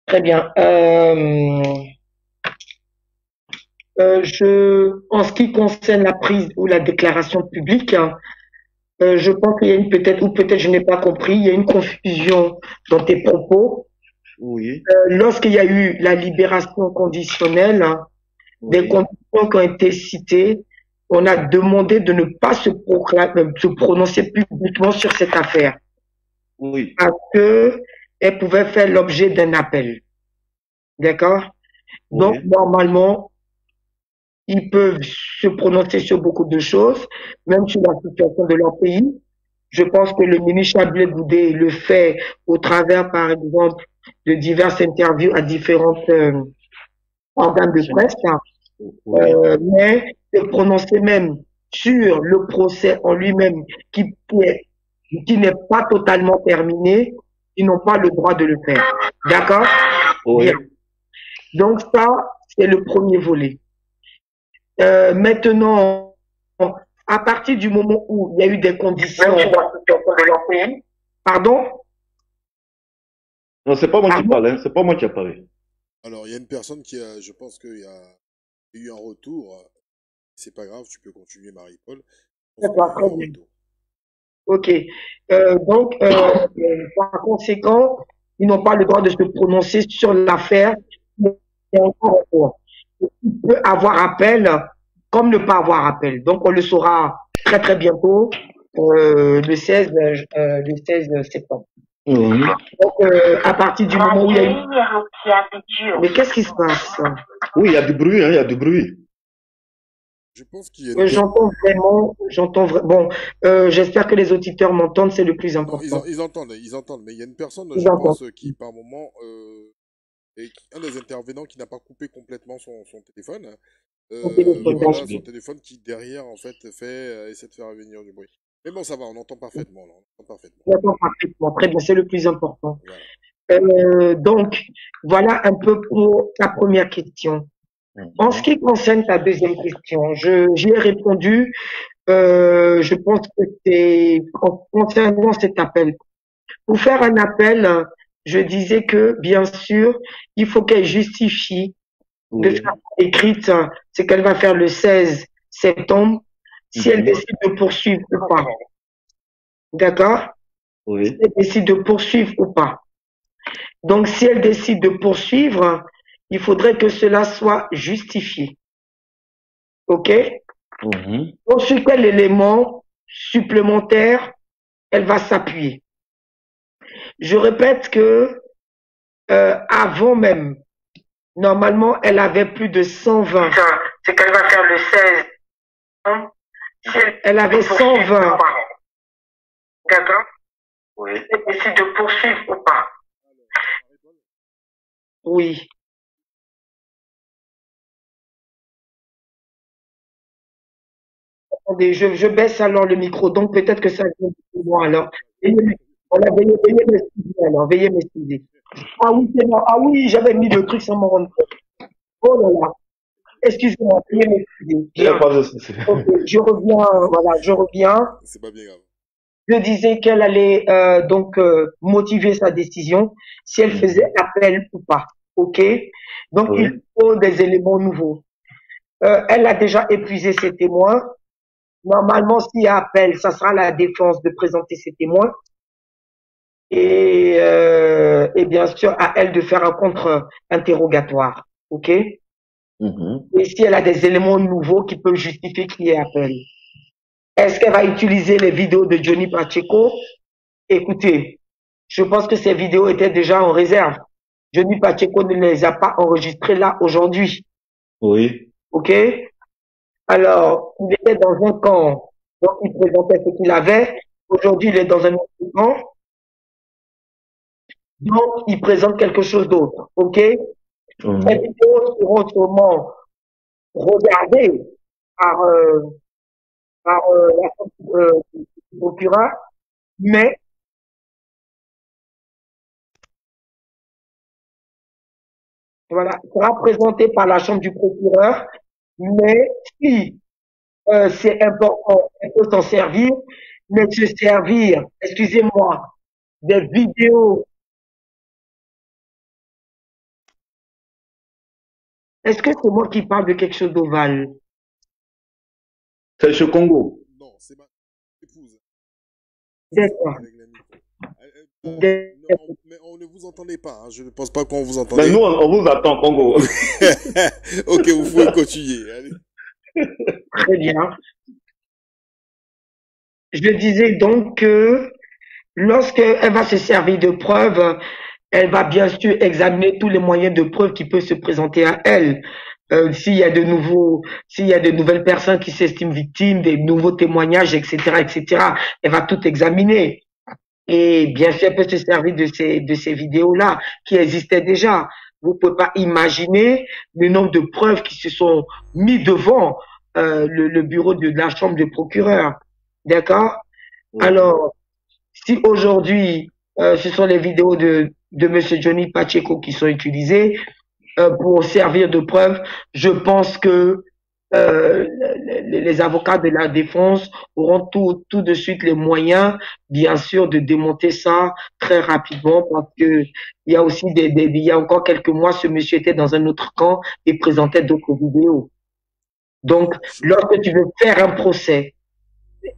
Très bien. En ce qui concerne la prise ou la déclaration publique, je pense qu'il y a peut-être je n'ai pas compris, il y a une confusion dans tes propos. Oui. Lorsqu'il y a eu la libération conditionnelle, des conditions qui ont été citées, on a demandé de ne pas se prononcer publiquement sur cette affaire. Oui. Parce que elle pouvait faire l'objet d'un appel. D'accord? Oui. Donc, normalement, ils peuvent se prononcer sur beaucoup de choses, même sur la situation de leur pays, Je pense que le ministre Chablé Goudé le fait au travers, par exemple, de diverses interviews à différentes organes de presse, hein. Oui. Mais se prononcer même sur le procès en lui-même qui n'est pas totalement terminé, ils n'ont pas le droit de le faire. D'accord? Oui. Bien. Donc ça, c'est le premier volet. Maintenant, à partir du moment où il y a eu des conditions... Pardon? Non, c'est pas moi qui Pardon? parle, hein. C'est pas moi qui ai parlé. Alors, il y a une personne qui a, je pense qu'il y a eu un retour. C'est pas grave, tu peux continuer, Marie-Paul. Je pense D'accord, qu'il y a eu très un bien. retour. Ok. Donc, par conséquent, ils n'ont pas le droit de se prononcer sur l'affaire qui est encore en cours. Il peut avoir appel, comme ne pas avoir appel. Donc, on le saura très très bientôt, le 16 septembre. Oui. Donc, à partir du moment où il y a eu... Mais qu'est-ce qui se passe? Oui, il y a du bruit, hein, il y a du bruit. Je pense qu'il y a une J'entends vraiment. Bon, j'espère que les auditeurs m'entendent, c'est le plus Non, important. ils entendent, mais il y a une personne, Ils je entendent. pense, qui par moment, un des intervenants qui n'a pas coupé complètement son téléphone, Son téléphone, voilà, d'accord. son téléphone qui derrière, en fait, essaie de faire venir du bruit. Mais bon, ça va, on entend parfaitement, là, on entend parfaitement. J'entends parfaitement. Très bien, c'est le plus important. Voilà. Donc, voilà un peu pour ta première question. En ce qui concerne ta deuxième question, j'y ai répondu. Je pense que c'est concernant cet appel. Pour faire un appel, je disais que, bien sûr, il faut qu'elle justifie de Oui. façon écrite ce qu'elle va faire le 16 septembre, si elle décide de poursuivre ou pas. D'accord? Oui. Si elle décide de poursuivre ou pas. Donc, si elle décide de poursuivre, il faudrait que cela soit justifié. OK? Donc, sur quel élément supplémentaire elle va s'appuyer? Je répète que avant même, normalement, elle avait plus de 120. C'est qu'elle va faire le 16. Elle avait 120. D'accord? Oui. Elle décide de poursuivre ou pas? Oui. Attendez, je baisse alors le micro, donc peut-être que ça vient de moi alors. Voilà, veuillez m'excuser alors, veuillez m'excuser. Ah oui, c'est bon. Ah oui, j'avais mis le truc sans m'en rendre compte. Oh là là. Excusez-moi, veuillez m'excuser. Il n'y a pas de souci. Ok, je reviens, voilà, je reviens. C'est pas bien grave. Je disais qu'elle allait donc motiver sa décision si elle faisait appel ou pas. OK? Donc, Oui. il faut des éléments nouveaux. Elle a déjà épuisé ses témoins. Normalement, s'il y a appel, ça sera la défense de présenter ses témoins. Et bien sûr, à elle de faire un contre-interrogatoire. OK? Et si elle a des éléments nouveaux qui peuvent justifier qu'il y ait appel. Est-ce qu'elle va utiliser les vidéos de Johnny Pacheco? Écoutez, je pense que ces vidéos étaient déjà en réserve. Johnny Pacheco ne les a pas enregistrées là aujourd'hui. Oui. OK? Alors, il était dans un camp, donc il présentait ce qu'il avait. Aujourd'hui, il est dans un autre camp. Donc, il présente quelque chose d'autre. OK? Ces vidéos seront sûrement regardées par la chambre du procureur, mais voilà, sera présenté par la chambre du procureur, mais si c'est important, elle peut s'en servir, mais se servir, excusez-moi, des vidéos. Est-ce que c'est moi qui parle de quelque chose d'ovale? C'est chez Congo. Non, c'est ma épouse. D'accord. Non, mais on ne vous entendait pas, hein. Je ne pense pas qu'on vous entendait. Mais nous, on vous attend, Congo. Ok, vous pouvez continuer. Allez. Très bien. Je disais donc que lorsqu'elle va se servir de preuves, elle va bien sûr examiner tous les moyens de preuve qui peuvent se présenter à elle. s'il y a de nouvelles personnes qui s'estiment victimes, des nouveaux témoignages, etc., elle va tout examiner. Et bien sûr, elle peut se servir de ces vidéos-là qui existaient déjà. Vous pouvez pas imaginer le nombre de preuves qui se sont mis devant le bureau de la chambre de procureur. D'accord? Oui. Alors, si aujourd'hui, ce sont les vidéos de Monsieur Johnny Pacheco qui sont utilisées pour servir de preuve, je pense que les avocats de la défense auront tout de suite les moyens, bien sûr, de démonter ça très rapidement parce que il y a aussi il y a encore quelques mois, ce monsieur était dans un autre camp et présentait d'autres vidéos. Donc, lorsque tu veux faire un procès,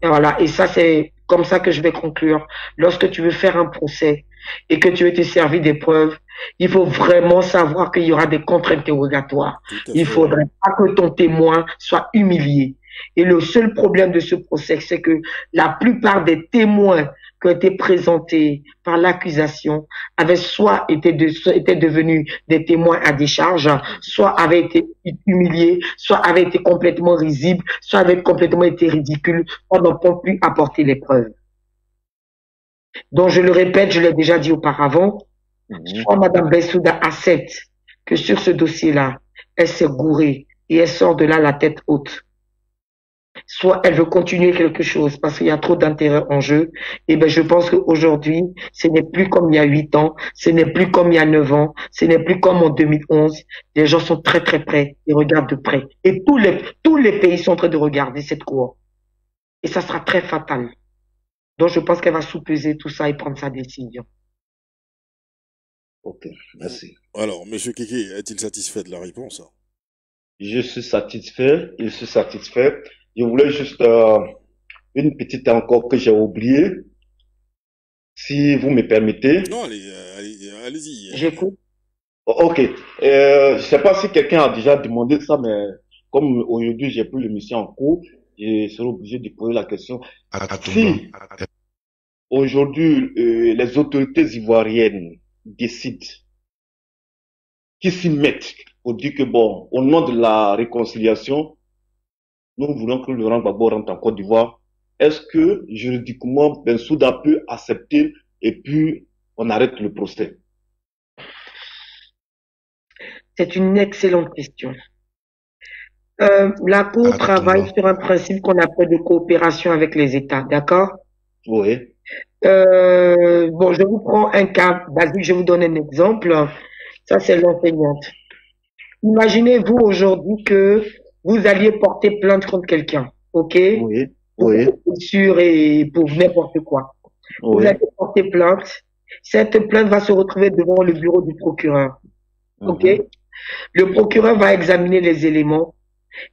voilà, et ça c'est comme ça que je vais conclure. Lorsque tu veux faire un procès et que tu veux te servir des preuves, il faut vraiment savoir qu'il y aura des contre-interrogatoires. Il faudrait pas que ton témoin soit humilié. Et le seul problème de ce procès, c'est que la plupart des témoins qui ont été présentés par l'accusation avaient soit étaient devenus des témoins à décharge, soit avaient été humiliés, soit avaient été complètement risibles, soit avaient complètement été ridicules, soit n'ont pas pu apporter les preuves. Donc, je le répète, je l'ai déjà dit auparavant, soit Madame Bensouda accepte que sur ce dossier-là, elle s'est gourée et elle sort de là la tête haute. Soit elle veut continuer quelque chose parce qu'il y a trop d'intérêt en jeu. Et ben, je pense qu'aujourd'hui, ce n'est plus comme il y a 8 ans, ce n'est plus comme il y a 9 ans, ce n'est plus comme en 2011. Les gens sont très très près, ils regardent de près. Et tous les pays sont en train de regarder cette cour. Et ça sera très fatal. Donc, je pense qu'elle va sous-peser tout ça et prendre sa décision. Ok, merci. Alors, Monsieur Kéké, est-il satisfait de la réponse? Je suis satisfait, je suis satisfait. Je voulais juste une petite encore que j'ai oubliée, si vous me permettez. Non, allez-y. J'écoute. Ok. Je sais pas si quelqu'un a déjà demandé ça, mais comme aujourd'hui j'ai pris l'émission en cours, je serai obligé de poser la question. Si aujourd'hui les autorités ivoiriennes décident, qui s'y mettent pour dire que bon, au nom de la réconciliation, nous voulons que Laurent Gbagbo rentre en Côte d'Ivoire, est-ce que juridiquement Bensouda peut accepter et puis on arrête le procès? C'est une excellente question. La Cour travaille sur un principe qu'on appelle de coopération avec les États, d'accord? Oui. Bon, je vous prends un cas basique, je vous donne un exemple. Ça, c'est l'enseignante. Imaginez-vous aujourd'hui que vous alliez porter plainte contre quelqu'un, ok? Oui. Oui. Pour sûr et pour n'importe quoi. Oui. Vous allez porter plainte. Cette plainte va se retrouver devant le bureau du procureur, ok? Le procureur va examiner les éléments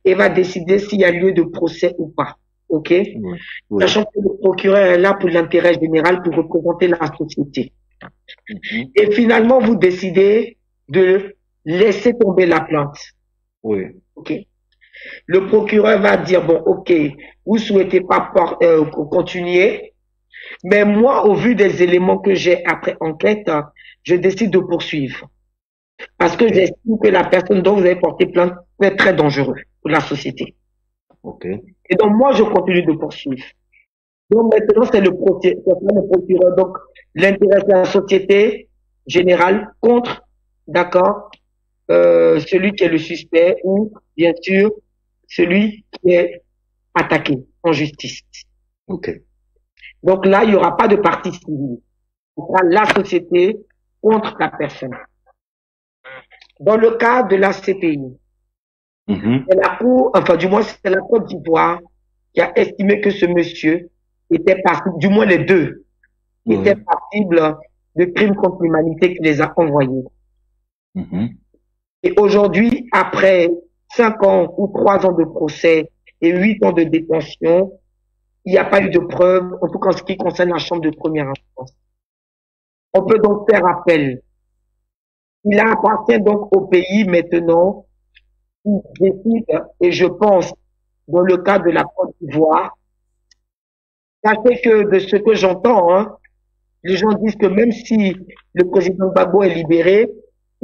et va décider s'il y a lieu de procès ou pas, ok? Oui. Sachant que le procureur est là pour l'intérêt général, pour représenter la société. Et finalement, vous décidez de laisser tomber la plainte. Oui. Ok. Le procureur va dire, bon, ok, vous souhaitez pas continuer, mais moi, au vu des éléments que j'ai après enquête, je décide de poursuivre. Parce que j'estime que la personne dont vous avez porté plainte est très dangereuse pour la société. Ok. Et donc, moi, je continue de poursuivre. Donc, maintenant, c'est le procureur. Donc, l'intérêt de la société générale contre, d'accord, celui qui est le suspect ou, bien sûr, celui qui est attaqué en justice. Ok. Donc là, il n'y aura pas de partie civile. Ce sera la société contre la personne. Dans le cas de la CPI, c'est la Cour, enfin du moins c'est la Côte d'Ivoire qui a estimé que ce monsieur était passible, du moins les deux, étaient passibles de crimes contre l'humanité qui les a envoyés. Et aujourd'hui, après 5 ans ou 3 ans de procès et 8 ans de détention, il n'y a pas eu de preuves, en tout cas en ce qui concerne la chambre de première instance. On peut donc faire appel. Il appartient donc au pays maintenant qui décide, et je pense, dans le cas de la Côte d'Ivoire, sachez que de ce que j'entends, les gens disent que même si le président Gbagbo est libéré,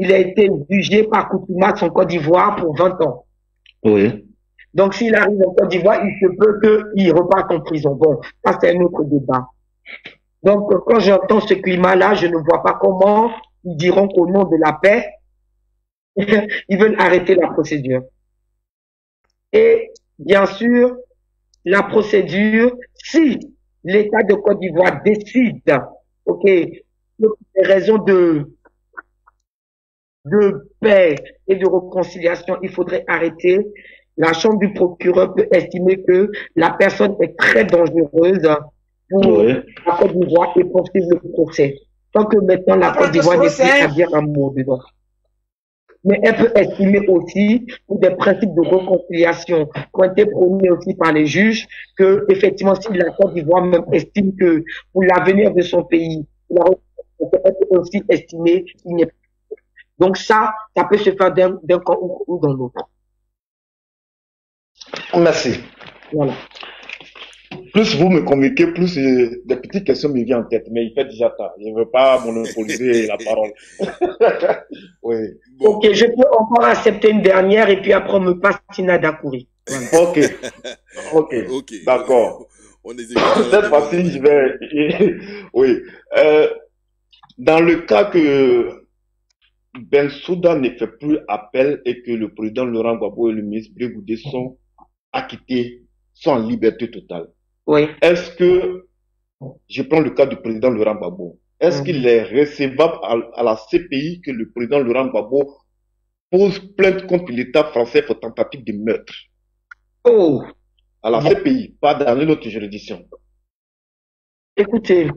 il a été jugé par contumace en Côte d'Ivoire pour 20 ans. Oui. Donc, s'il arrive en Côte d'Ivoire, il se peut qu'il reparte en prison. Bon, ça, c'est un autre débat. Donc, quand j'entends ce climat-là, je ne vois pas comment ils diront qu'au nom de la paix, ils veulent arrêter la procédure. Et, bien sûr, la procédure, si l'État de Côte d'Ivoire décide, OK, pour des raisons de paix et de réconciliation, il faudrait arrêter. La chambre du procureur peut estimer que la personne est très dangereuse pour la Côte d'Ivoire et poursuivre le procès. Tant que maintenant la Côte d'Ivoire n'est plus à dire un mot dedans. Mais elle peut estimer aussi, pour des principes de réconciliation qui ont été prônés aussi par les juges, que effectivement, si la Côte d'Ivoire même estime que pour l'avenir de son pays, la elle peut aussi estimer qu'il n'y a. Donc ça peut se faire d'un camp ou dans l'autre. Merci. Voilà. Plus vous me convainquez, plus des petites questions me viennent en tête, mais il fait déjà tard. Je ne veux pas monopoliser la parole. Oui. Bon. Ok, je peux encore accepter une dernière et puis après on me passe Tina Dakouri. Voilà. Ok. D'accord. Cette fois-ci, je vais... Oui. Dans le cas que Bensouda ne fait plus appel et que le président Laurent Gbagbo et le ministre Blé Goudé sont acquittés, sont en liberté totale. Oui. Est-ce que, je prends le cas du président Laurent Gbagbo, est-ce qu'il est recevable à la CPI que le président Laurent Gbagbo pose plainte contre l'État français pour tentative de meurtre? Oh. À la CPI, pas dans une autre juridiction. Écoutez,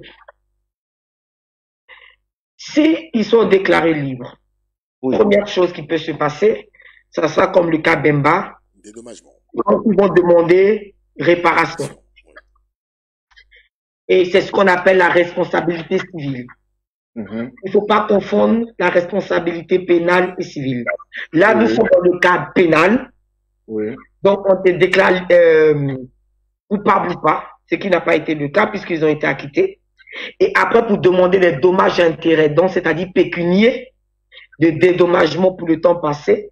si ils sont déclarés libres, première chose qui peut se passer, ça sera comme le cas Bemba. Dédommagement. Ils vont demander réparation. Et c'est ce qu'on appelle la responsabilité civile. Il ne faut pas confondre la responsabilité pénale et civile. Là, nous sommes dans le cas pénal. Donc, on te déclare coupable ou pas, ce qui n'a pas été le cas puisqu'ils ont été acquittés. Et après, pour demander des dommages et intérêts, donc c'est-à-dire pécuniers, de dédommagement pour le temps passé,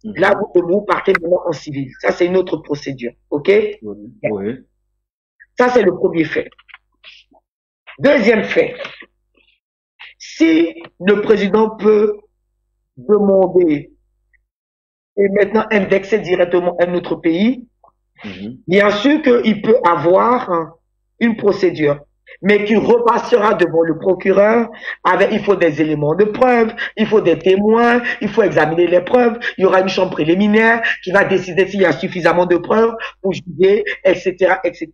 là, vous partez vraiment en civil. Ça, c'est une autre procédure. OK? Oui. Ça, c'est le premier fait. Deuxième fait. Si le président peut demander et maintenant indexer directement un autre pays, bien sûr qu'il peut avoir une procédure, mais qui repassera devant le procureur avec, il faut des éléments de preuve, il faut des témoins, il faut examiner les preuves, il y aura une chambre préliminaire qui va décider s'il y a suffisamment de preuves pour juger, etc., etc.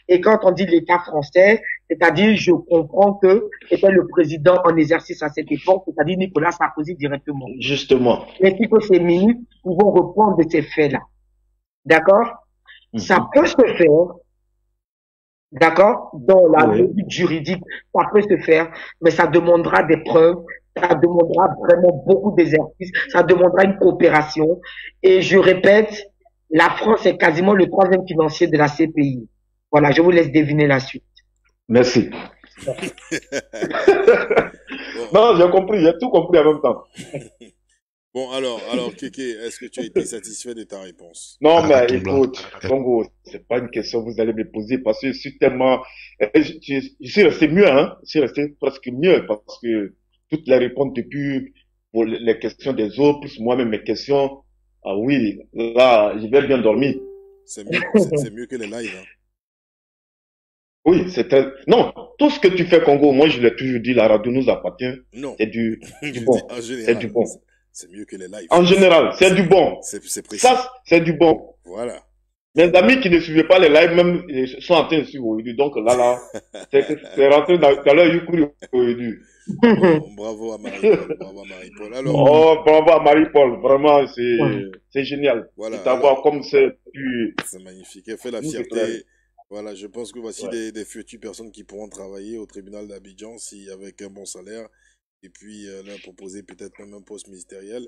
Et quand on dit l'État français, c'est-à-dire, je comprends que c'était le président en exercice à cette époque, c'est-à-dire Nicolas Sarkozy directement. Justement. Ainsi que ces ministres vont reprendre de ces faits-là. D'accord? Ça peut se faire. D'accord? Dans la logique juridique, ça peut se faire, mais ça demandera des preuves, ça demandera vraiment beaucoup d'exercices, ça demandera une coopération. Et je répète, la France est quasiment le troisième financier de la CPI. Voilà, je vous laisse deviner la suite. Merci. Non, j'ai compris, j'ai tout compris en même temps. Bon, alors, Kéké, est-ce que tu as été satisfait de ta réponse? Non, mais écoute, Congo, c'est pas une question que vous allez me poser parce que je suis tellement, je suis resté mieux, hein. Je suis resté presque mieux parce que toutes les réponses depuis pour les questions des autres, plus moi-même mes questions, ah oui, là, je vais bien dormir. C'est mieux que les lives, hein. Oui, non, tout ce que tu fais, Congo, moi, je l'ai toujours dit, la radio nous appartient. Non. C'est du bon. C'est du bon. C'est mieux que les lives. En général, c'est du bon. C'est précis. Ça, c'est du bon. Voilà. Mes amis qui ne suivaient pas les lives, même, ils sont en train de suivre aujourd'hui. Donc là, c'est rentré dans leur yucuri aujourd'hui. Bravo à Marie-Paul. Alors. Oh, bravo à Marie-Paul. Vraiment, c'est génial. Voilà. De t'avoir comme c'est magnifique. Elle fait la fierté. Voilà, je pense que voici des futures personnes qui pourront travailler au tribunal d'Abidjan avec un bon salaire. Et puis, leur proposer peut-être même un poste ministériel.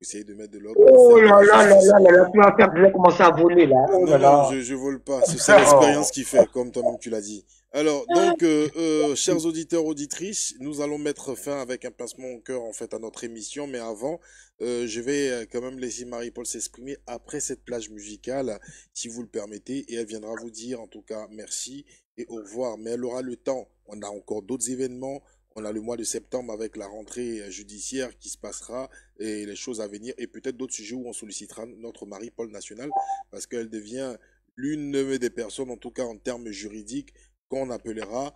Essayer de mettre de l'ordre. Oh là là là là là, tu vas commencer à voler là. Non, je vole pas. C'est l'expérience qui fait, comme toi-même tu l'as dit. Alors, donc, chers auditeurs, auditrices, nous allons mettre fin avec un pincement au cœur, en fait, à notre émission. Mais avant, je vais quand même laisser Marie-Paul s'exprimer après cette plage musicale, si vous le permettez. Et elle viendra vous dire, en tout cas, merci et au revoir. Mais elle aura le temps. On a encore d'autres événements. On a le mois de septembre avec la rentrée judiciaire qui se passera et les choses à venir. Et peut-être d'autres sujets où on sollicitera notre Marie-Paul nationale parce qu'elle devient l'une des personnes, en tout cas en termes juridiques, qu'on appellera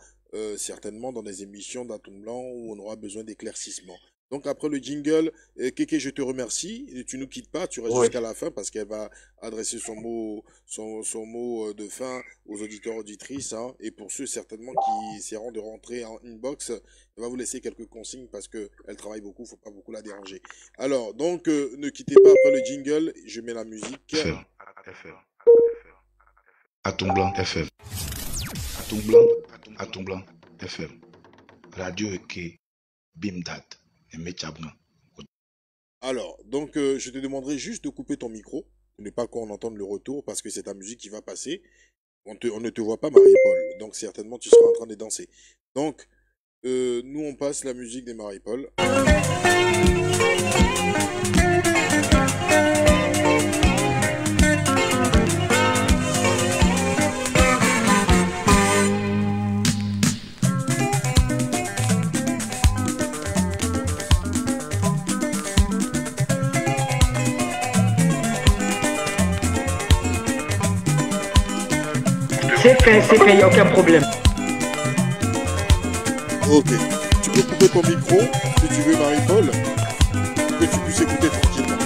certainement dans des émissions d'Atom Blanc où on aura besoin d'éclaircissement. Donc après le jingle, Kéké, je te remercie. Et tu nous quittes pas, tu restes Oui. jusqu'à la fin parce qu'elle va adresser son mot de fin aux auditeurs auditrices. Hein. Et pour ceux certainement qui essaieront de rentrer en inbox, elle va vous laisser quelques consignes parce qu'elle travaille beaucoup, faut pas beaucoup la déranger. Alors, donc, ne quittez pas après le jingle, je mets la musique. FM. Atom Blanc FM. Atom Blanc. Atom Blanc FM. Radio Eke. Bimdat. Et Mechabna. Alors, donc, je te demanderai juste de couper ton micro, pour ne pas qu'on entende le retour, parce que c'est ta musique qui va passer. On ne te voit pas, Marie-Paul, donc certainement tu seras en train de danser. Donc, nous, on passe la musique des Marie-Paul. C'est fait, il n'y a aucun problème. Ok. Tu peux couper ton micro, si tu veux, Marie-Paul, pour que tu puisses écouter tranquillement.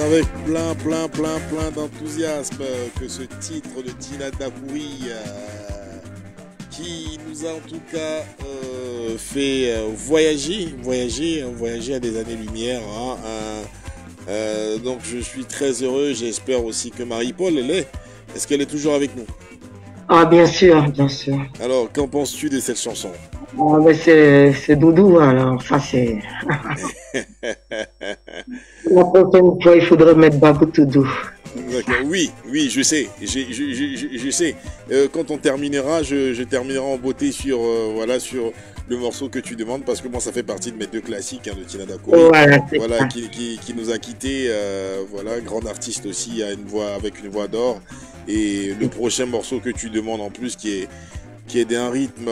avec plein d'enthousiasme que ce titre de Tina Dakouri qui nous a en tout cas fait voyager à des années-lumière. Donc je suis très heureux, j'espère aussi que Marie-Paul, est-ce qu'elle est toujours avec nous? Ah, bien sûr, bien sûr. Alors, qu'en penses-tu de cette chanson? Ah, mais c'est Doudou, alors, ça c'est... La prochaine fois, il faudrait mettre Babou Doudou. Oui, je sais, je sais. Quand on terminera, je terminerai en beauté sur le morceau que tu demandes, parce que moi ça fait partie de mes 2 classiques de Tina Dakouri, qui nous a quittés, grande artiste aussi, avec une voix d'or. Et le prochain morceau que tu demandes en plus, qui est d'un rythme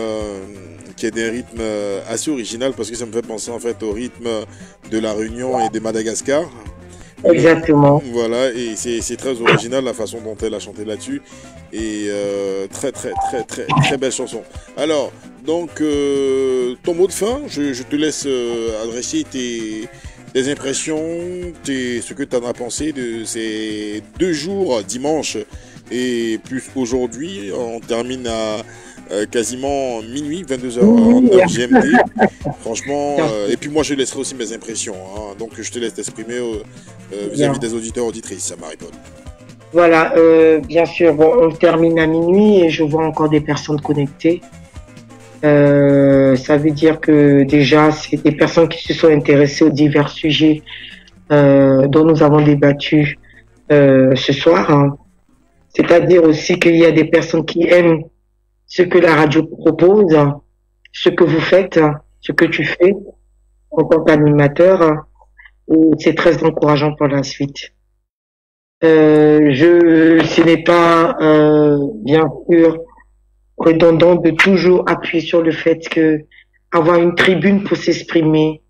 assez original, parce que ça me fait penser en fait au rythme de la Réunion et de Madagascar. Exactement. Voilà, et c'est très original la façon dont elle a chanté là-dessus, et très belle chanson. Alors, donc, ton mot de fin, je te laisse adresser tes impressions, ce que tu en as pensé de ces 2 jours, dimanche et plus aujourd'hui. On termine à quasiment minuit, 22h en heure GMT. Franchement, et puis moi je laisserai aussi mes impressions, donc je te laisse t'exprimer vis-à-vis des auditeurs auditrices, Marie-Paul. Voilà, bien sûr, bon, on termine à minuit et je vois encore des personnes connectées. Ça veut dire que déjà c'est des personnes qui se sont intéressées aux divers sujets dont nous avons débattu ce soir, C'est-à-dire aussi qu'il y a des personnes qui aiment ce que la radio propose, ce que vous faites, ce que tu fais en tant qu'animateur, et c'est très encourageant pour la suite. Ce n'est pas bien sûr redondant de toujours appuyer sur le fait que avoir une tribune pour s'exprimer,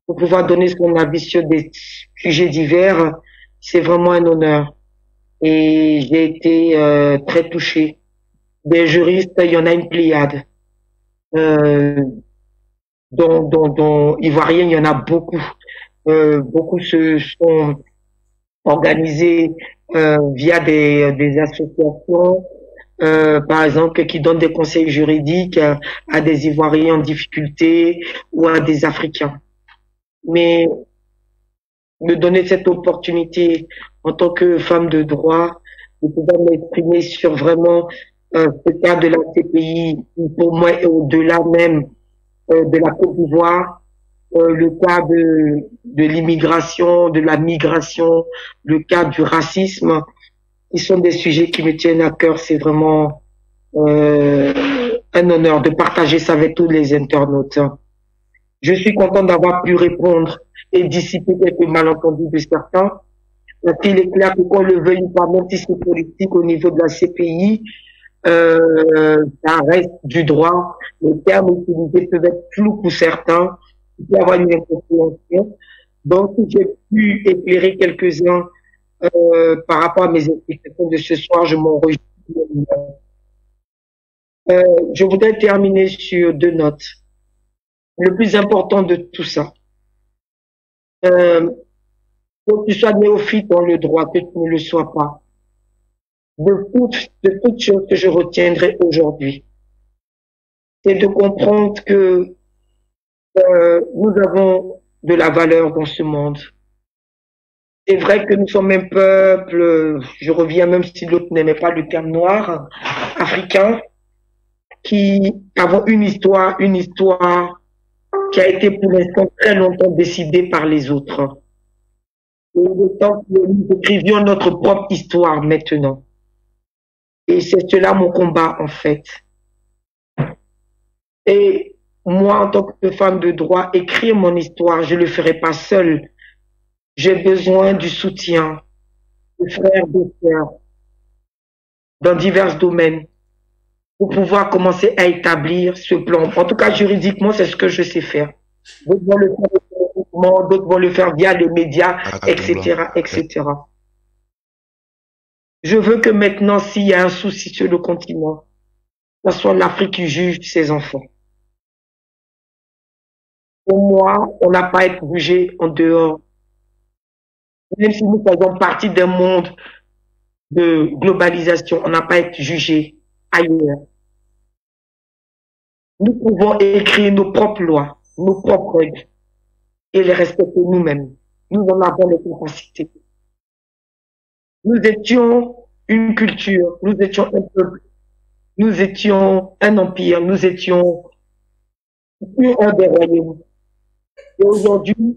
pour pouvoir donner son avis sur des sujets divers, c'est vraiment un honneur. Et j'ai été très touchée. Des juristes, il y en a une pléiade. Dont Ivoiriens, il y en a beaucoup. Beaucoup se sont organisés via des associations, par exemple, qui donnent des conseils juridiques à des Ivoiriens en difficulté ou à des Africains. Mais me donner cette opportunité en tant que femme de droit, de pouvoir m'exprimer sur vraiment ce cas de la CPI, qui pour moi est au-delà même de la Côte d'Ivoire, le cas de l'immigration, de la migration, le cas du racisme, qui sont des sujets qui me tiennent à cœur. C'est vraiment un honneur de partager ça avec tous les internautes. Je suis content d'avoir pu répondre et dissiper quelques malentendus de certains. Parce qu'il est clair que qu'on le veuille ou pas, même si c'est politique au niveau de la CPI, ça reste du droit. Les termes utilisés peuvent être flous pour certains. Il peut y avoir une incompréhension. Donc, si j'ai pu éclairer quelques-uns par rapport à mes explications de ce soir, je m'en réjouis. Je voudrais terminer sur 2 notes. Le plus important de tout ça, que tu sois néophyte dans le droit, que tu ne le sois pas, de toutes choses que je retiendrai aujourd'hui, c'est de comprendre que nous avons de la valeur dans ce monde. C'est vrai que nous sommes un peuple, je reviens même si l'autre n'aimait pas le terme noir, africain, qui avons une histoire qui a été pour l'instant très longtemps décidée par les autres. Et le temps que nous écrivions notre propre histoire maintenant. Et c'est cela mon combat en fait. Et moi, en tant que femme de droit, écrire mon histoire, je ne le ferai pas seule. J'ai besoin du soutien de frères, de sœurs, dans divers domaines, pour pouvoir commencer à établir ce plan. En tout cas, juridiquement, c'est ce que je sais faire. D'autres vont le faire juridiquement, d'autres vont le faire via les médias, etc., etc. Je veux que maintenant, s'il y a un souci sur le continent, ce soit l'Afrique qui juge ses enfants. Pour moi, on n'a pas à être jugé en dehors Même si nous faisons partie d'un monde de globalisation, on n'a pas à être jugé ailleurs. Nous pouvons écrire nos propres lois, nos propres règles et les respecter nous-mêmes. Nous en avons les capacités. Nous étions une culture, nous étions un peuple, nous étions un empire, nous étions un des royaumes. Et aujourd'hui,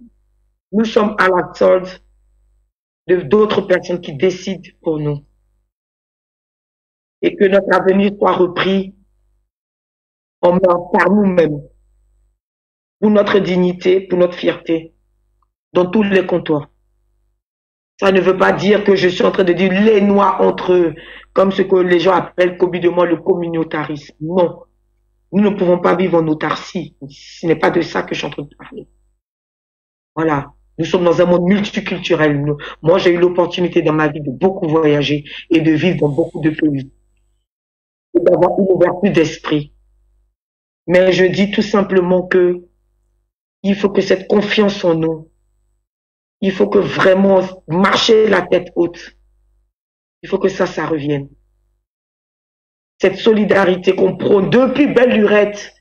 nous sommes à la solde de d'autres personnes qui décident pour nous. Et que notre avenir soit repris en main par nous-mêmes, pour notre dignité, pour notre fierté, dans tous les comptoirs. Ça ne veut pas dire que je suis en train de dire les Noirs entre eux, comme ce que les gens appellent communément le communautarisme. Non. Nous ne pouvons pas vivre en autarcie. Ce n'est pas de ça que je suis en train de parler. Voilà. Nous sommes dans un monde multiculturel. Moi, j'ai eu l'opportunité dans ma vie de beaucoup voyager et de vivre dans beaucoup de pays. Et d'avoir une ouverture d'esprit. Mais je dis tout simplement que il faut que cette confiance en nous, il faut que vraiment marcher la tête haute. Il faut que ça revienne. Cette solidarité qu'on prône depuis belle lurette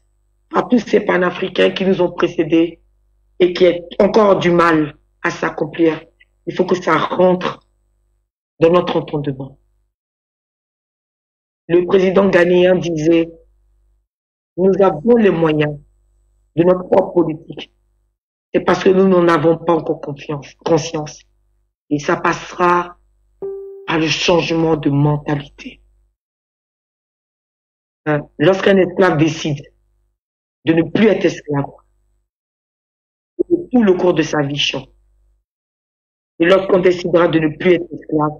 à tous ces panafricains qui nous ont précédés et qui ont encore du mal à s'accomplir. Il faut que ça rentre dans notre entendement. Le président ghanéen disait, nous avons les moyens de notre propre politique. C'est parce que nous n'en avons pas encore conscience. Et ça passera par le changement de mentalité. Lorsqu'un esclave décide de ne plus être esclave, tout le cours de sa vie change. Et lorsqu'on décidera de ne plus être esclave,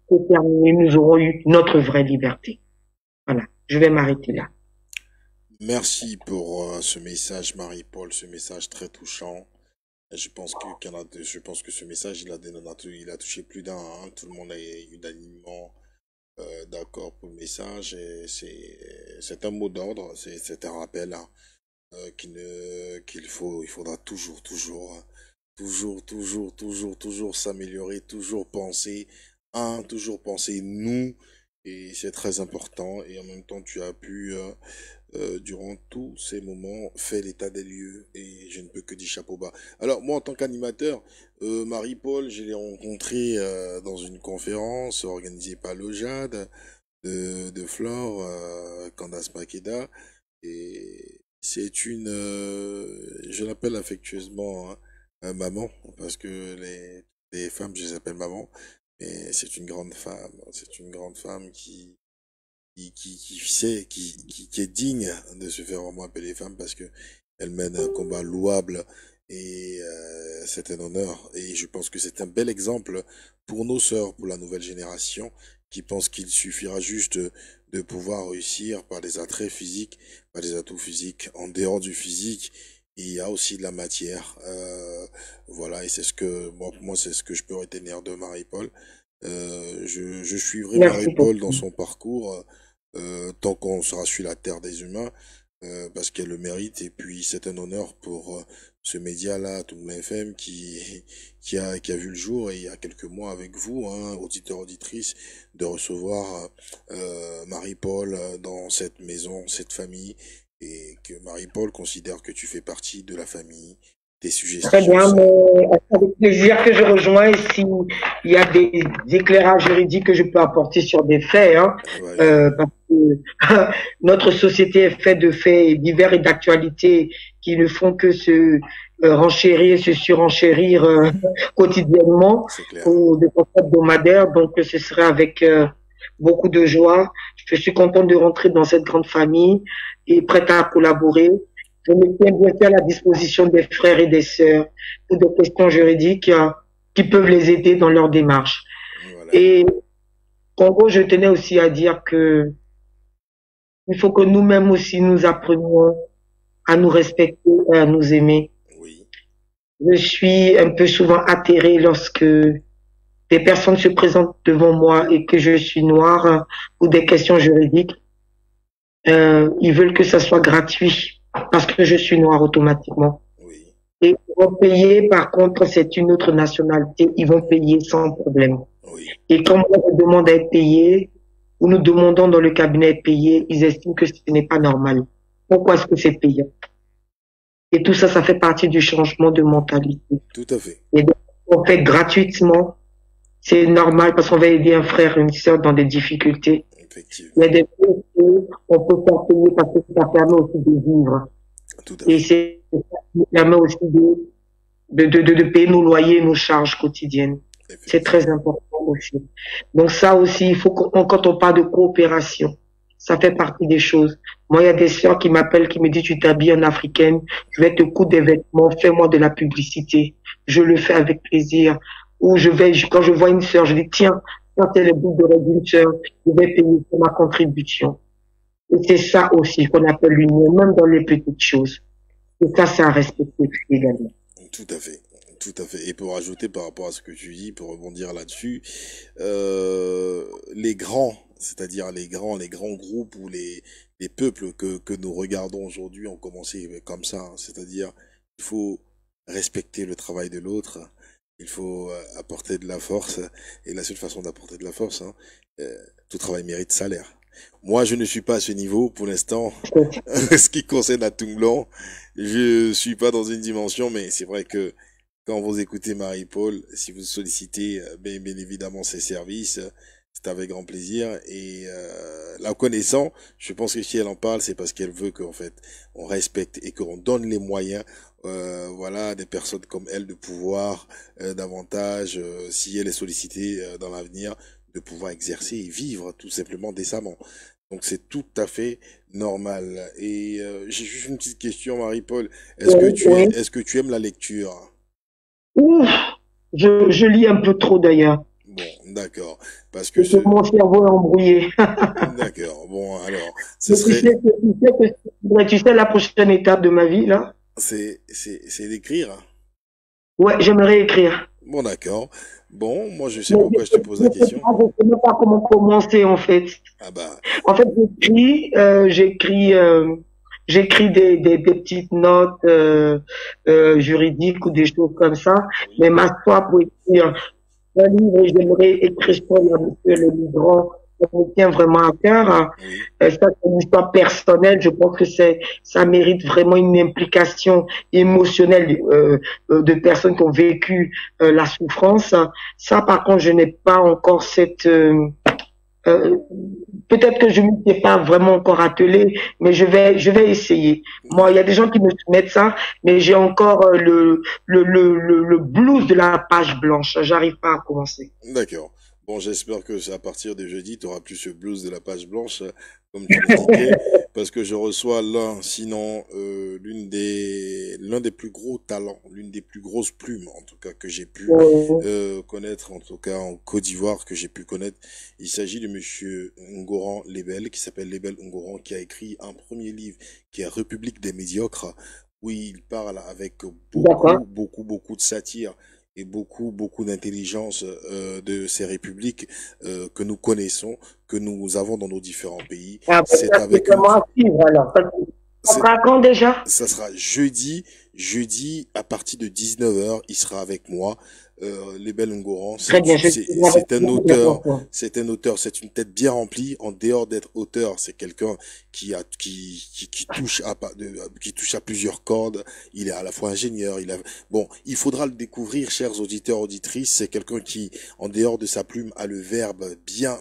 c'est terminé, nous aurons eu notre vraie liberté. Voilà, je vais m'arrêter là. Merci pour ce message, Marie-Paul, ce message très touchant. Je pense que ce message, il a touché plus d'un. Hein. Tout le monde est unanimement d'accord pour le message. Et c'est un mot d'ordre, c'est un rappel hein, il faudra toujours s'améliorer, toujours penser toujours penser nous. Et c'est très important. Et en même temps, tu as pu durant tous ces moments, fait l'état des lieux et je ne peux que dire chapeau bas. Alors moi en tant qu'animateur, Marie-Paul, je l'ai rencontrée dans une conférence organisée par le JAD de Flore Candace Makeda et c'est une, je l'appelle affectueusement hein, maman parce que les femmes je les appelle maman, mais c'est une grande femme qui est digne de se faire vraiment appeler femme parce que elle mène un combat louable et c'est un honneur et je pense que c'est un bel exemple pour nos sœurs, pour la nouvelle génération qui pense qu'il suffira juste de pouvoir réussir par des attraits physiques, par des atouts physiques en dehors du physique. Et il y a aussi de la matière, voilà, et c'est ce que moi c'est ce que je peux retenir de Marie-Paul. Je suivrai Marie-Paul dans son parcours. Tant qu'on sera sur la terre des humains, parce qu'elle le mérite, et puis c'est un honneur pour ce média-là, Toumla FM, qui a vu le jour, et il y a quelques mois avec vous, hein, auditeurs, auditrices, de recevoir Marie-Paul dans cette maison, cette famille, et que Marie-Paul considère que tu fais partie de la famille. Des suggestions. Très bien, mais avec plaisir que je rejoins s'il y a des éclairages juridiques que je peux apporter sur des faits, hein, parce que notre société est faite de faits divers et d'actualités qui ne font que se renchérir, se surenchérir quotidiennement ou des concepts hebdomadaires. Donc, ce serait avec beaucoup de joie. Je suis contente de rentrer dans cette grande famille et prête à collaborer. Je me tiens bien sûr à la disposition des frères et des sœurs pour des questions juridiques qui peuvent les aider dans leur démarche. Voilà. Et Congo, je tenais aussi à dire que il faut que nous-mêmes aussi nous apprenions à nous respecter et à nous aimer. Oui. Je suis un peu souvent atterrée lorsque des personnes se présentent devant moi et que je suis noire pour des questions juridiques. Ils veulent que ça soit gratuit. Parce que je suis noire automatiquement. Oui. Et ils vont payer, par contre, c'est une autre nationalité, ils vont payer sans problème. Oui, Et quand on demande à être payé, ou nous demandons dans le cabinet d'être payé, ils estiment que ce n'est pas normal. Pourquoi est-ce que c'est payant? Et tout ça, ça fait partie du changement de mentalité. tout à fait. Et donc, on fait gratuitement, c'est normal parce qu'on va aider un frère, une sœur dans des difficultés. Effectivement, Il y a des choses qu'on peut faire payer parce que ça permet aussi de vivre. tout à fait. Et c'est ça qui permet aussi de payer nos loyers, nos charges quotidiennes. C'est Effectivement. très important aussi. Donc ça aussi, il faut quand on parle de coopération, ça fait partie des choses. Moi, il y a des sœurs qui m'appellent, qui me disent, tu t'habilles en africaine, je vais te coudre des vêtements, fais-moi de la publicité. Je le fais avec plaisir. Ou quand je vois une sœur, je dis, tiens, quand c'est le bout de d'une sœur, je vais payer pour ma contribution. Et c'est ça aussi qu'on appelle l'union, même dans les petites choses. Et ça, c'est à respecter également. Tout à fait. Tout à fait. Et pour ajouter par rapport à ce que tu dis, pour rebondir là-dessus, les grands, c'est-à-dire les grands groupes ou les peuples que nous regardons aujourd'hui ont commencé comme ça, hein. C'est-à-dire, il faut respecter le travail de l'autre, il faut apporter de la force, et la seule façon d'apporter de la force, hein, tout travail mérite salaire. Moi, je ne suis pas à ce niveau pour l'instant. Ce qui concerne la Blanc, je suis pas dans une dimension, mais c'est vrai que quand vous écoutez Marie-Paul, si vous sollicitez bien évidemment ses services, c'est avec grand plaisir. Et la connaissant, je pense que si elle en parle, c'est parce qu'elle veut qu'en fait on respecte et qu'on donne les moyens, voilà, à des personnes comme elle de pouvoir davantage, si elle est sollicitée dans l'avenir, de pouvoir exercer et vivre tout simplement décemment. Donc c'est tout à fait normal. Et j'ai juste une petite question, Marie-Paul. Oui. Est-ce que tu aimes la lecture? Ouf, je lis un peu trop d'ailleurs. Bon, d'accord. Parce que Mon cerveau est embrouillé. D'accord. Bon, alors, Tu sais la prochaine étape de ma vie, là? c'est d'écrire. Ouais, j'aimerais écrire. Bon, d'accord. Bon, moi, je sais pourquoi je te pose la question. Je ne sais même pas comment commencer, en fait. Ah bah, En fait, j'écris des petites notes juridiques ou des choses comme ça, mais m'asseoir pour écrire un livre, j'aimerais écrire sur le migrant, ça me tient vraiment à cœur. Hein. oui, Ça, c'est une histoire personnelle. Je pense que ça mérite vraiment une implication émotionnelle de personnes qui ont vécu la souffrance. Ça, par contre, je n'ai pas encore peut-être que je ne m'y ai pas vraiment encore attelé, mais je vais essayer. Moi, il y a des gens qui me soumettent ça, mais j'ai encore le blues de la page blanche. J'arrive pas à commencer. d'accord. Bon, j'espère que à partir de jeudi, tu auras plus ce blues de la page blanche, comme tu l'indiquais, parce que je reçois sinon l'un des plus gros talents, l'une des plus grosses plumes, en tout cas que j'ai pu connaître, en tout cas en Côte d'Ivoire que j'ai pu connaître. Il s'agit de Monsieur Ngoran Lebel, qui s'appelle Lebel Ngoran, qui a écrit un premier livre qui est République des médiocres, où il parle avec beaucoup de satire et beaucoup d'intelligence de ces républiques que nous connaissons, que nous avons dans nos différents pays. Ah, C'est avec comment suivre alors? Ça sera quand déjà? Ça sera jeudi à partir de 19h, il sera avec moi. Lebel Ngoran, c'est un auteur, c'est une tête bien remplie. En dehors d'être auteur, c'est quelqu'un qui touche à plusieurs cordes. Il est à la fois ingénieur. Il faudra le découvrir, chers auditeurs, auditrices. C'est quelqu'un qui, en dehors de sa plume, a le verbe bien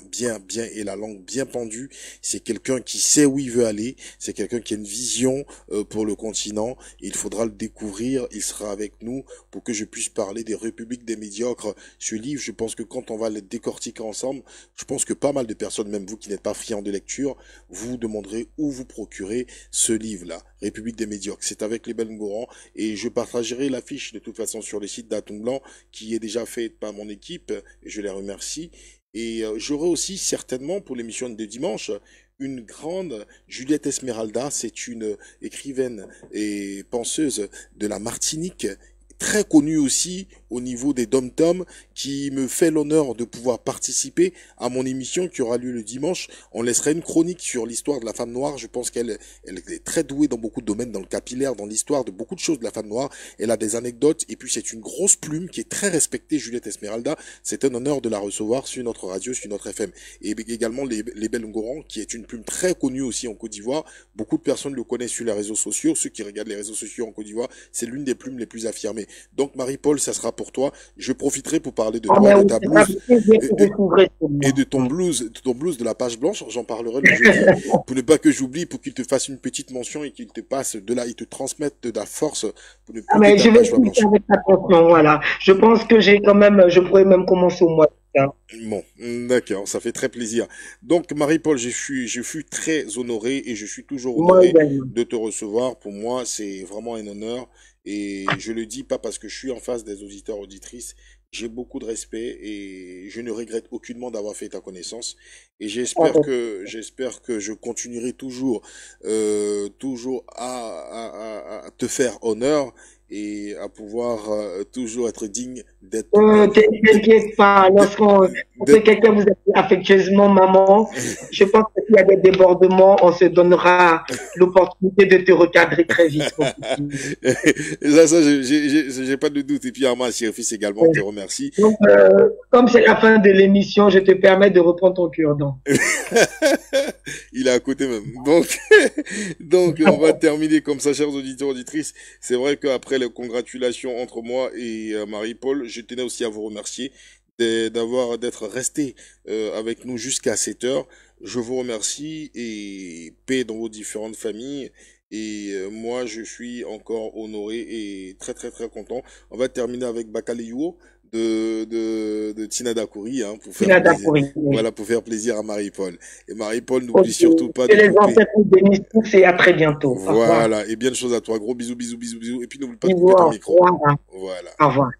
et la langue bien pendue. C'est quelqu'un qui sait où il veut aller. C'est quelqu'un qui a une vision pour le continent. Il faudra le découvrir. Il sera avec nous pour que je puisse parler des républiques des médiocres. Ce livre, je pense que quand on va le décortiquer ensemble, je pense que pas mal de personnes, même vous qui n'êtes pas friands de lecture, vous demanderez où vous procurer ce livre-là, République des médiocres. C'est avec Lebel Ngoran et je partagerai l'affiche de toute façon sur le site d'Atom Blanc qui est déjà faite par mon équipe et je les remercie. Et j'aurai aussi certainement pour l'émission de dimanche une grande Juliette Esmeralda, c'est une écrivaine et penseuse de la Martinique, très connue aussi au niveau des dom-toms, qui me fait l'honneur de pouvoir participer à mon émission qui aura lieu le dimanche. On laissera une chronique sur l'histoire de la femme noire. Je pense qu'elle est très douée dans beaucoup de domaines, dans le capillaire, dans l'histoire de beaucoup de choses de la femme noire. Elle a des anecdotes et puis c'est une grosse plume qui est très respectée, Juliette Esmeralda. C'est un honneur de la recevoir sur notre radio, sur notre FM. Et également les Ngoran, qui est une plume très connue aussi en Côte d'Ivoire. Beaucoup de personnes le connaissent sur les réseaux sociaux. Ceux qui regardent les réseaux sociaux en Côte d'Ivoire, c'est l'une des plumes les plus affirmées. Donc Marie-Paul, ça sera pour toi. Je profiterai pour parler de toi, de ta blouse et de ton blues de la page blanche. J'en parlerai le jeudi pour ne pas que j'oublie, pour qu'il te fasse une petite mention et qu'il te passe de là, il te transmette de la force pour ne plus mais je vais écouter avec attention, voilà. Je pense que je pourrais même commencer au mois. Bon, d'accord, ça fait très plaisir. Donc Marie-Paul, je fus très honoré et je suis toujours honoré de te recevoir. Pour moi, c'est vraiment un honneur et je le dis pas parce que je suis en face des auditeurs auditrices. J'ai beaucoup de respect et je ne regrette aucunement d'avoir fait ta connaissance. Et j'espère que je continuerai toujours à te faire honneur et à pouvoir toujours être digne d'être. T'inquiète pas, lorsqu'on fait quelqu'un vous appelle affectueusement maman, je pense que s'il y a des débordements, on se donnera l'opportunité de te recadrer très vite. ça, j'ai pas de doute. Et puis Armand Sirfis également, te remercie. Donc, comme c'est la fin de l'émission, je te permets de reprendre ton cure-dent. Il est à côté même. Donc on va terminer comme ça, chers auditeurs, auditrices. C'est vrai qu'après les congratulations entre moi et Marie-Paul, je tenais aussi à vous remercier d'être resté avec nous jusqu'à 7 heures. Je vous remercie et paix dans vos différentes familles. Et moi, je suis encore honoré et très très très content. On va terminer avec Bakaleyuo de Tina Dakouri, hein, pour faire plaisir. Voilà, pour faire plaisir à Marie-Paul. Et Marie-Paul, n'oublie surtout pas de les ancêtres bénissent tous et à très bientôt. Voilà, et bien de choses à toi. Gros bisous, bisous, bisous, bisous. Et puis n'oublie pas de couper ton micro. Voilà. Au revoir.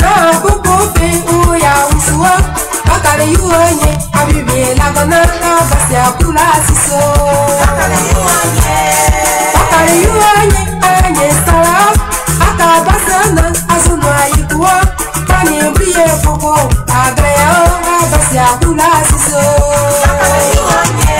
Na bububi uya usua bakale yuonye abibi lagana basia kula siso bakale yuonye anye salam akabasana azunwa yikuwa kani mbiye popo agreya basia kula siso bakale yuonye.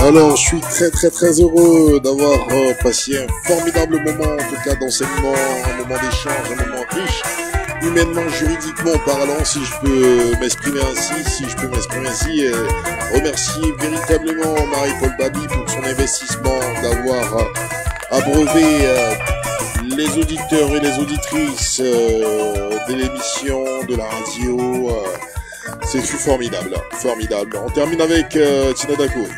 Alors, je suis très heureux d'avoir passé un formidable moment, en tout cas d'enseignement, un moment d'échange, un moment riche, humainement, juridiquement parlant, si je peux m'exprimer ainsi, et remercier véritablement Marie-Paul Babi pour son investissement, d'avoir abreuvé les auditeurs et les auditrices de l'émission, de la radio. C'est formidable. On termine avec Tina Dakouri.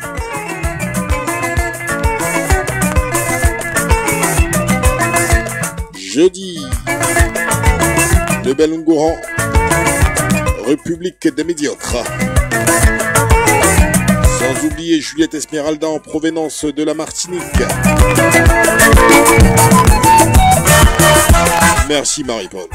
Jeudi, le Belungoran, République des médiocres. Sans oublier Juliette Esmeralda en provenance de la Martinique. Merci Marie-Paul.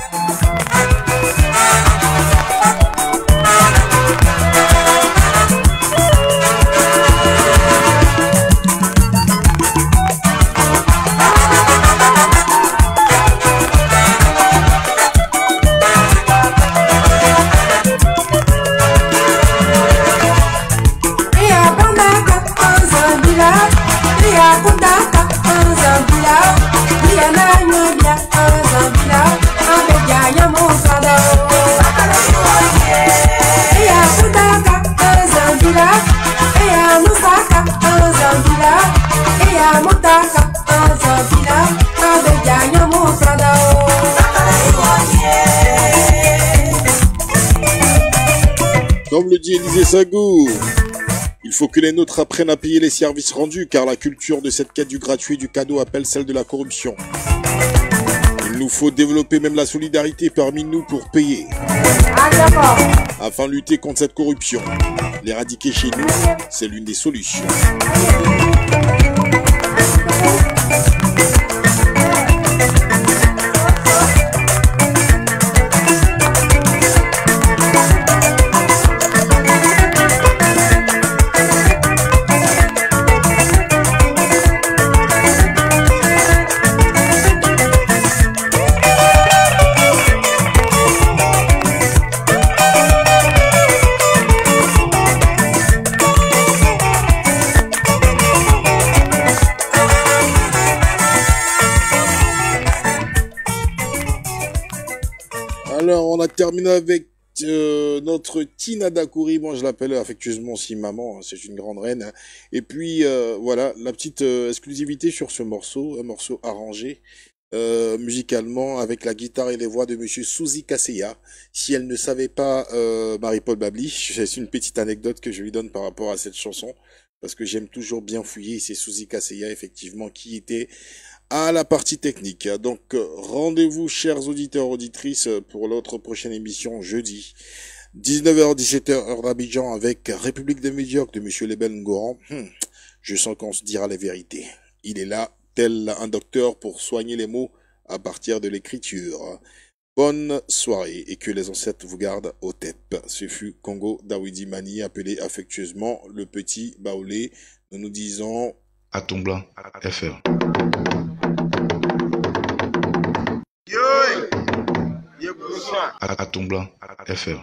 Comme le dit Élisée Sagou, il faut que les nôtres apprennent à payer les services rendus, car la culture de cette quête du gratuit et du cadeau appelle celle de la corruption. Il nous faut développer même la solidarité parmi nous pour payer, afin de lutter contre cette corruption. L'éradiquer chez nous, c'est l'une des solutions. Alors, on a terminé avec notre Tina Dakouri. Moi, je l'appelle affectueusement aussi maman. C'est une grande reine. Et puis, voilà, la petite exclusivité sur ce morceau. Un morceau arrangé musicalement avec la guitare et les voix de monsieur Suzy Kasseya. Si elle ne savait pas Marie-Paul Babli, c'est une petite anecdote que je lui donne par rapport à cette chanson. Parce que j'aime toujours bien fouiller. C'est Suzy Kasseya, effectivement, qui était à la partie technique. Donc, rendez-vous, chers auditeurs, auditrices, pour l'autre prochaine émission, jeudi, 19h-17h, heure d'Abidjan, avec République des médiocres de monsieur Lebel Ngoran. Je sens qu'on se dira la vérité. Il est là, tel un docteur, pour soigner les mots à partir de l'écriture. Bonne soirée et que les ancêtres vous gardent au TEP. Ce fut Congo Dawidi Mani, appelé affectueusement le petit Baoulé. Nous nous disons à ton blanc, FR. À ton blanc, FR.